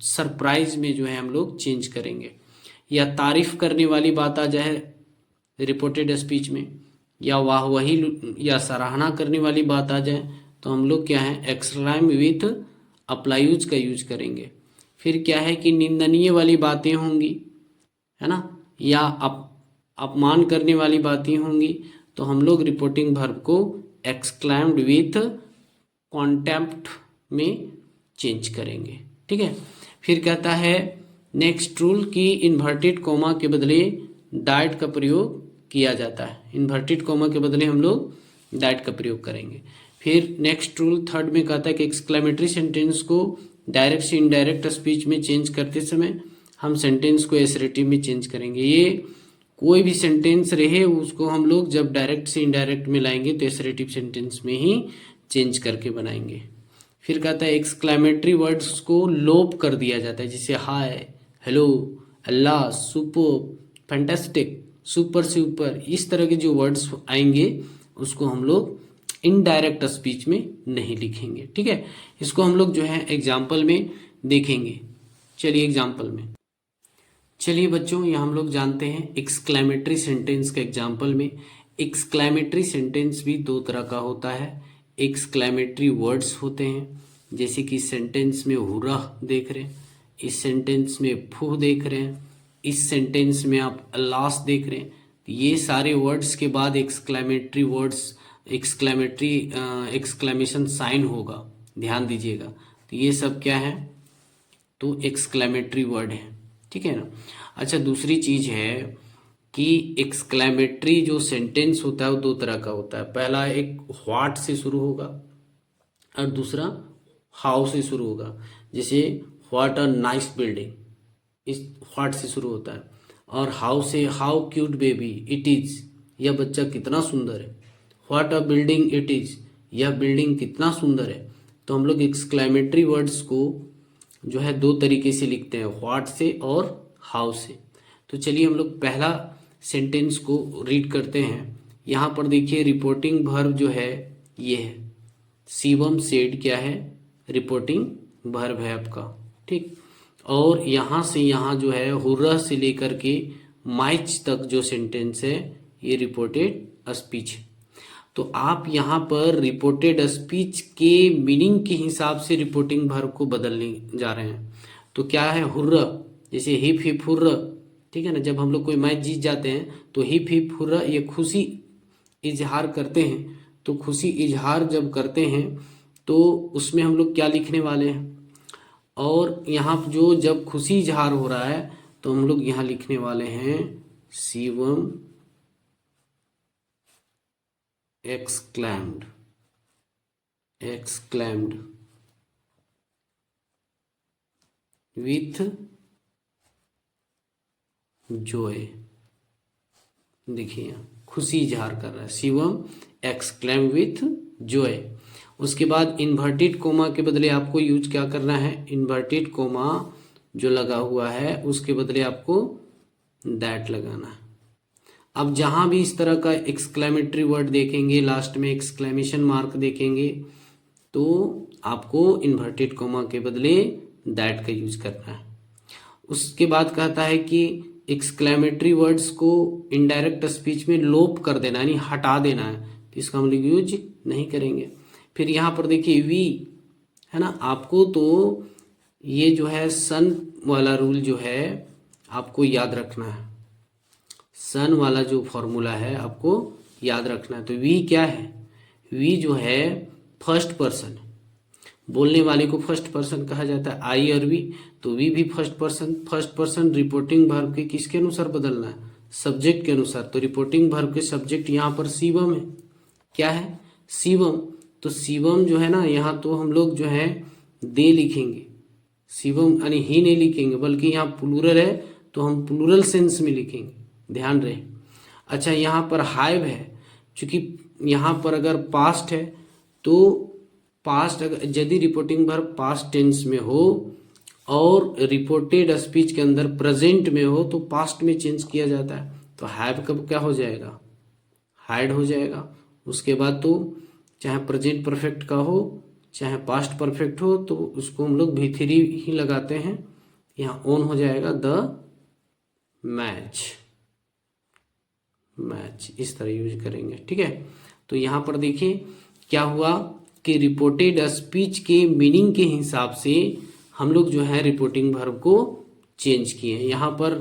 सरप्राइज में जो है हम लोग चेंज करेंगे। या तारीफ करने वाली बात आ जाए रिपोर्टेड स्पीच में, या वाहवाही या सराहना करने वाली बात आ जाए, तो हम लोग क्या है एक्सक्लैम विथ अप्लाइज का यूज करेंगे। फिर क्या है कि निंदनीय वाली बातें होंगी, है ना, या अपमान करने वाली बातें होंगी, तो हम लोग रिपोर्टिंग वर्ब को एक्सक्लैम्ड विथ कॉन्टेम्प्ट में चेंज करेंगे। ठीक है। फिर कहता है नेक्स्ट रूल की इन्वर्टेड कोमा के बदले डाइट का प्रयोग किया जाता है। इन्वर्टेड कोमा के बदले हम लोग डाइट का प्रयोग करेंगे। फिर नेक्स्ट रूल थर्ड में कहता है कि एक्सक्लेमेटरी सेंटेंस को डायरेक्ट से इनडायरेक्ट स्पीच में चेंज करते समय हम सेंटेंस को एसरेटिव में चेंज करेंगे। ये कोई भी सेंटेंस रहे उसको हम लोग जब डायरेक्ट से इनडायरेक्ट में लाएंगे तो एसरेटिव सेंटेंस में ही चेंज करके बनाएंगे। फिर कहता है एक्सक्लेमेटरी वर्ड्स को लोप कर दिया जाता है, जैसे हाय, हेलो, अल्लाह, सुपर, फैंटास्टिक, सुपर से ऊपर, इस तरह के जो वर्ड्स आएंगे उसको हम लोग इनडायरेक्ट स्पीच में नहीं लिखेंगे। ठीक है। इसको हम लोग जो है एग्जाम्पल में देखेंगे। चलिए एग्जाम्पल में, चलिए बच्चों यहाँ हम लोग जानते हैं एक्सक्लेमेटरी सेंटेंस के एग्जाम्पल में। एक्सक्लेमेटरी सेंटेंस भी दो तरह का होता है। एक्सक्लेमेटरी वर्ड्स होते हैं, जैसे कि सेंटेंस में हुर्रा देख रहे हैं, इस सेंटेंस में फूह देख रहे हैं, इस सेंटेंस में आप अल्लाह देख रहे हैं। ये सारे वर्ड्स के बाद exclamatory words exclamatory exclamation sign होगा, ध्यान दीजिएगा। तो ये सब क्या है, तो एक्सक्लेमेटरी वर्ड है। ठीक है ना। अच्छा, दूसरी चीज है कि एक्सक्लेमेटरी जो सेंटेंस होता है वो दो तरह का होता है। पहला एक व्हाट से शुरू होगा और दूसरा हाउ से शुरू होगा। जैसे व्हाट अ नाइस बिल्डिंग, इस व्हाट से शुरू होता है। और हाउ से how cute baby it is, यह बच्चा कितना सुंदर है। What a building it is, यह बिल्डिंग कितना सुंदर है। तो हम लोग एक्सक्लेमेटरी वर्ड्स को जो है दो तरीके से लिखते हैं, व्हाट से और हाउ से। तो चलिए हम लोग पहला सेंटेंस को रीड करते हैं। यहाँ पर देखिए रिपोर्टिंग वर्ब जो है ये है, शिवम सेड क्या है, रिपोर्टिंग वर्ब है आपका। ठीक। और यहाँ से यहाँ जो है हुर्रा से लेकर के माइच तक जो सेंटेंस है ये रिपोर्टेड स्पीच है। तो आप यहाँ पर रिपोर्टेड स्पीच के मीनिंग के हिसाब से रिपोर्टिंग वर्ब को बदलने जा रहे हैं। तो क्या है हुर्रा, जैसे हिप हिप हुर्रा, ठीक है ना। जब हम लोग कोई मैच जीत जाते हैं तो हिप हिप हुर्रा, ये खुशी इजहार करते हैं। तो खुशी इजहार जब करते हैं तो उसमें हम लोग क्या लिखने वाले हैं, और यहाँ जो जब खुशी इजहार हो रहा है तो हम लोग यहाँ लिखने वाले हैं शिवम exclaimed with joy। देखिए खुशी इजहार कर रहा है, शिवम एक्सक्लेम विथ जॉय। उसके बाद इन्वर्टेड कोमा के बदले आपको यूज क्या करना है, इन्वर्टेड कोमा जो लगा हुआ है उसके बदले आपको दैट लगाना है। अब जहां भी इस तरह का एक्सक्लेमेटरी वर्ड देखेंगे, लास्ट में एक्सक्लेमेशन मार्क देखेंगे, तो आपको इन्वर्टेड कोमा के बदले दैट का यूज करना है। उसके बाद कहता है कि एक्सक्लेमेटरी वर्ड्स को इनडायरेक्ट स्पीच में लोप कर देना, यानी हटा देना है, तो इसका हम लोग यूज नहीं करेंगे। फिर यहाँ पर देखिए वी है ना, आपको तो ये जो है सन वाला रूल जो है आपको याद रखना है। सन वाला जो फॉर्मूला है आपको याद रखना है। तो वी क्या है, वी जो है फर्स्ट पर्सन, बोलने वाले को फर्स्ट पर्सन कहा जाता है, आई और वी। तो वी भी फर्स्ट पर्सन रिपोर्टिंग वर्ब के किसके अनुसार बदलना है, सब्जेक्ट के अनुसार। तो रिपोर्टिंग वर्ब के सब्जेक्ट यहाँ पर शिवम है, क्या है, शिवम। तो शिवम जो है ना, यहाँ तो हम लोग जो है दे लिखेंगे, शिवम यानी ही नहीं लिखेंगे, बल्कि यहाँ प्लूरल है तो हम प्लूरल सेंस में लिखेंगे, ध्यान रहे। अच्छा, यहाँ पर हाइव है, क्योंकि यहाँ पर अगर पास्ट है तो पास्ट, अगर यदि रिपोर्टिंग वर्ब पास्ट टेंस में हो और रिपोर्टेड स्पीच के अंदर प्रेजेंट में हो तो पास्ट में चेंज किया जाता है। तो हैव कब क्या हो जाएगा, हैड हो जाएगा। उसके बाद तो चाहे प्रेजेंट परफेक्ट का हो चाहे पास्ट परफेक्ट हो तो उसको हम लोग V3 ही लगाते हैं। यहाँ ऑन हो जाएगा द मैच, मैच इस तरह यूज करेंगे, ठीक है। तो यहाँ पर देखिए क्या हुआ कि रिपोर्टेड स्पीच के मीनिंग के हिसाब से हम लोग जो है रिपोर्टिंग वर्ब को चेंज किए। यहाँ पर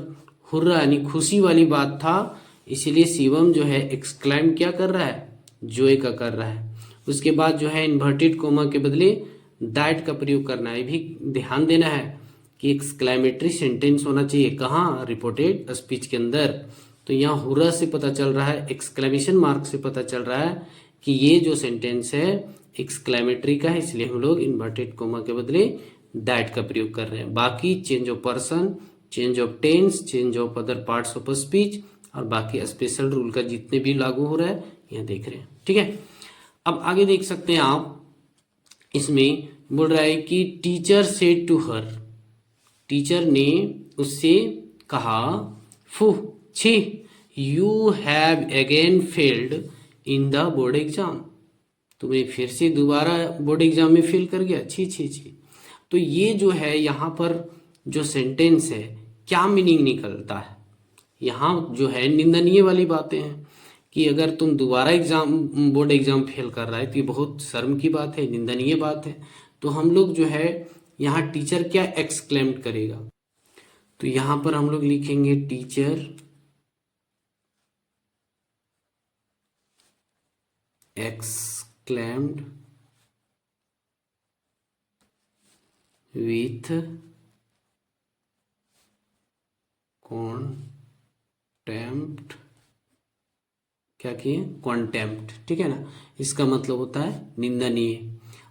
हुर्रा यानी खुशी वाली बात था, इसीलिए शिवम जो है एक्सक्लाइम क्या कर रहा है, जोय का कर रहा है। उसके बाद जो है इन्वर्टेड कोमा के बदले दैट का प्रयोग करना है। भी ध्यान देना है कि एक्सक्लेमेटरी सेंटेंस होना चाहिए कहाँ, रिपोर्टेड स्पीच के अंदर। तो यहाँ हुर्रा से पता चल रहा है, एक्सक्लेमेशन मार्क से पता चल रहा है कि ये जो सेंटेंस है एक्सक्लेमेटरी का है, इसलिए हम लोग इन्वर्टेड कोमा के बदले दैट का प्रयोग कर रहे हैं। बाकी change of person, change of tense, change of other parts of speech और बाकी स्पेशल रूल का जितने भी लागू हो रहा है यहाँ देख रहे हैं, ठीक है। अब आगे देख सकते हैं आप, इसमें बोल रहा है कि teacher said to her, teacher ने उससे कहा, फुह छी, you have again failed in the board exam, तुम्हें फिर से दोबारा बोर्ड एग्जाम में फेल कर गया, छी छी छी। तो ये जो है यहाँ पर जो सेंटेंस है क्या मीनिंग निकलता है, यहाँ जो है निंदनीय वाली बातें हैं कि अगर तुम दोबारा एग्जाम बोर्ड एग्जाम फेल कर रहा है तो ये बहुत शर्म की बात है, निंदनीय बात है। तो हम लोग जो है यहाँ टीचर क्या एक्सक्लेम करेगा, तो यहाँ पर हम लोग लिखेंगे टीचर exclaimed with contempt, क्या किए, कॉन्टेम्प्ट, ठीक है ना, इसका मतलब होता है निंदनीय।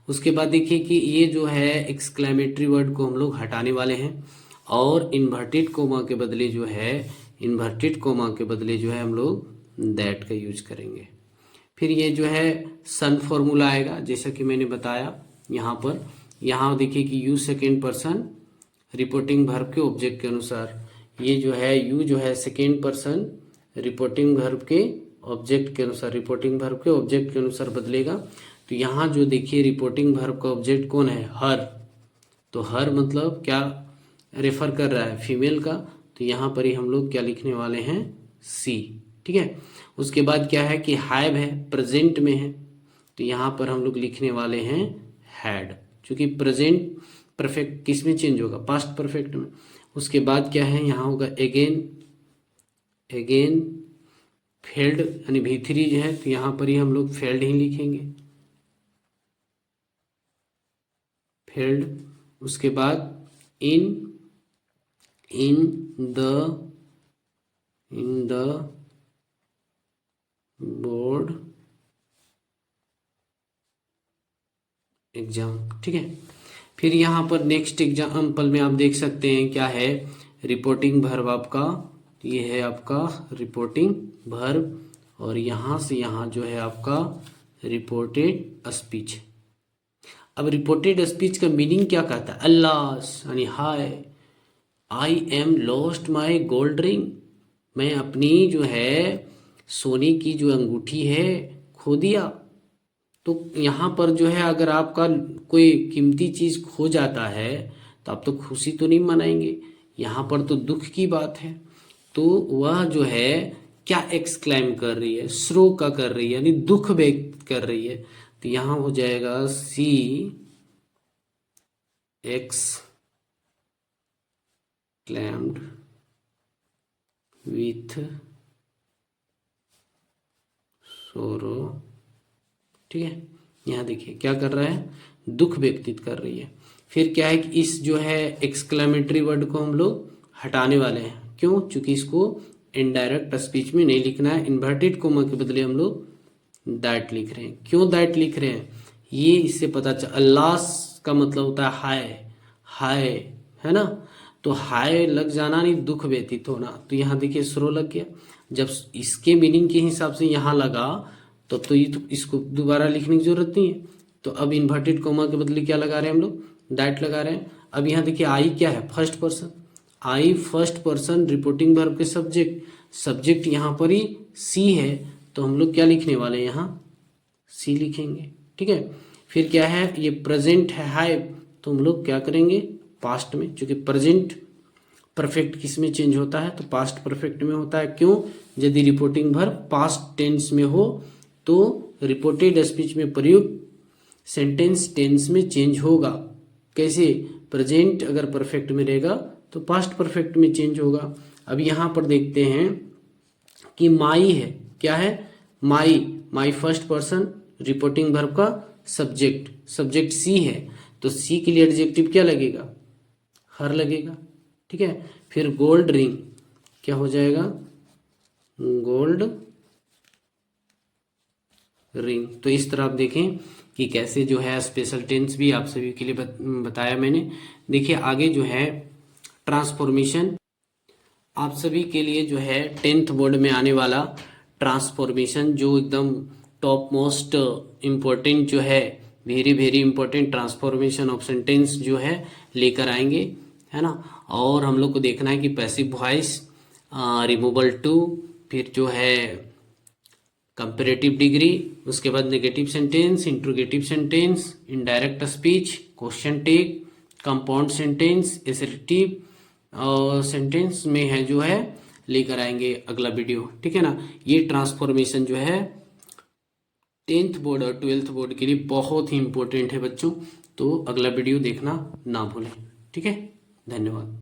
उसके बाद देखिए कि ये जो है एक्सक्लेमेटरी वर्ड को हम लोग हटाने वाले हैं और इन्वर्टेड कोमा के बदले जो है, इन्वर्टेड कोमा के बदले जो है हम लोग दैट का यूज करेंगे। फिर ये जो है सन फॉर्मूला आएगा, जैसा कि मैंने बताया यहाँ पर। यहाँ देखिए कि you second person reporting verb के ऑब्जेक्ट के अनुसार, ये जो है यू जो है सेकेंड पर्सन रिपोर्टिंग वर्ब के ऑब्जेक्ट के अनुसार, रिपोर्टिंग वर्ब के ऑब्जेक्ट के अनुसार बदलेगा। तो यहाँ जो देखिए रिपोर्टिंग वर्ब का ऑब्जेक्ट कौन है, हर, तो हर मतलब क्या रेफर कर रहा है, फीमेल का। तो यहाँ पर ही हम लोग क्या लिखने वाले हैं, सी, ठीक है। उसके बाद क्या है कि हैव है, प्रेजेंट में है, तो यहाँ पर हम लोग लिखने वाले हैं हैड, क्योंकि प्रेजेंट परफेक्ट किस में चेंज होगा, पास्ट परफेक्ट में। उसके बाद क्या है, यहाँ होगा अगेन, अगेन फेल्ड यानी V3 जो है, तो यहाँ पर ही हम लोग फेल्ड ही लिखेंगे, फेल्ड। उसके बाद इन द बोर्ड एग्जाम, ठीक है। फिर यहाँ पर नेक्स्ट एग्जाम्पल में आप देख सकते हैं क्या है, रिपोर्टिंग वर्ब आपका, ये है आपका रिपोर्टिंग वर्ब और यहाँ से यहाँ जो है आपका रिपोर्टेड स्पीच। अब रिपोर्टेड स्पीच का मीनिंग क्या कहता है, अल्लाह यानी हाय, I am lost my gold ring, मैं अपनी जो है सोने की जो अंगूठी है खो दिया। तो यहाँ पर जो है अगर आपका कोई कीमती चीज़ खो जाता है तो आप तो खुशी तो नहीं मनाएंगे, यहाँ पर तो दुख की बात है। तो वह जो है क्या एक्सक्लाइम कर रही है, श्रो का कर रही है यानी दुख व्यक्त कर रही है। तो यहाँ हो जाएगा सी एक्सक्लेम्ड विथ सोरो, ठीक है। यहाँ देखिए क्या कर रहा है, दुख व्यक्तित कर रही है। फिर क्या है कि इस जो है एक्सक्लेमेटरी वर्ड को हम लोग हटाने वाले हैं, क्यों, क्योंकि इसको इनडायरेक्ट स्पीच में नहीं लिखना है, इन्वर्टेड कोमा के बदले हम लोग दैट लिख रहे हैं। क्यों दैट लिख रहे हैं, ये इससे पता चल, अल्लाह का मतलब होता है हाय, हाय है ना, तो हाय लग जाना नहीं दुख व्यतीत होना। तो यहाँ देखिए स्रो लग गया, जब इसके मीनिंग के हिसाब से यहाँ लगा तो ये तो इसको दोबारा लिखने की जरूरत नहीं है। तो अब इन्वर्टेड कोमा के बदले क्या लगा रहे हैं हम लोग, दैट लगा रहे हैं। अब यहाँ देखिए आई क्या है, फर्स्ट पर्सन, आई फर्स्ट पर्सन रिपोर्टिंग वर्ब के सब्जेक्ट, सब्जेक्ट यहाँ पर ही सी है, तो हम लोग क्या लिखने वाले हैं, यहाँ सी लिखेंगे। ठीक है, फिर क्या है, ये प्रेजेंट है हैव, तो हम लोग क्या करेंगे, पास्ट में, क्योंकि प्रेजेंट परफेक्ट किस में चेंज होता है, तो पास्ट परफेक्ट में होता है। क्यों, यदि रिपोर्टिंग वर्ब पास्ट टेंस में हो तो रिपोर्टेड स्पीच में प्रयुक्त सेंटेंस टेंस में चेंज होगा। कैसे, प्रेजेंट अगर परफेक्ट में रहेगा तो पास्ट परफेक्ट में चेंज होगा। अब यहाँ पर देखते हैं कि माई है, क्या है, my, my first person reporting verb का सब्जेक्ट, सब्जेक्ट सी है, तो सी के लिए एडजेक्टिव क्या लगेगा, हर लगेगा। ठीक है, फिर गोल्ड रिंग क्या हो जाएगा, गोल्ड रिंग। तो इस तरह आप देखें कि कैसे जो है स्पेशल टेंस भी आप सभी के लिए बताया मैंने। देखिए आगे जो है ट्रांसफॉर्मेशन, आप सभी के लिए जो है 10th बोर्ड में आने वाला ट्रांसफॉर्मेशन जो एकदम टॉप मोस्ट इम्पोर्टेंट जो है, very very important transformation of sentence जो है लेकर आएंगे, है ना। और हम लोग को देखना है कि पैसिव वॉइस, रिमूवल टू, फिर जो है कंपेरेटिव डिग्री, उसके बाद negative sentence, interrogative sentence, indirect speech, question tag, compound sentence, assertive और सेंटेंस में है जो है लेकर आएंगे अगला वीडियो। ठीक है ना, ये ट्रांसफॉर्मेशन जो है 10th बोर्ड और 12th बोर्ड के लिए बहुत ही इंपॉर्टेंट है बच्चों, तो अगला वीडियो देखना ना भूलें। ठीक है, धन्यवाद।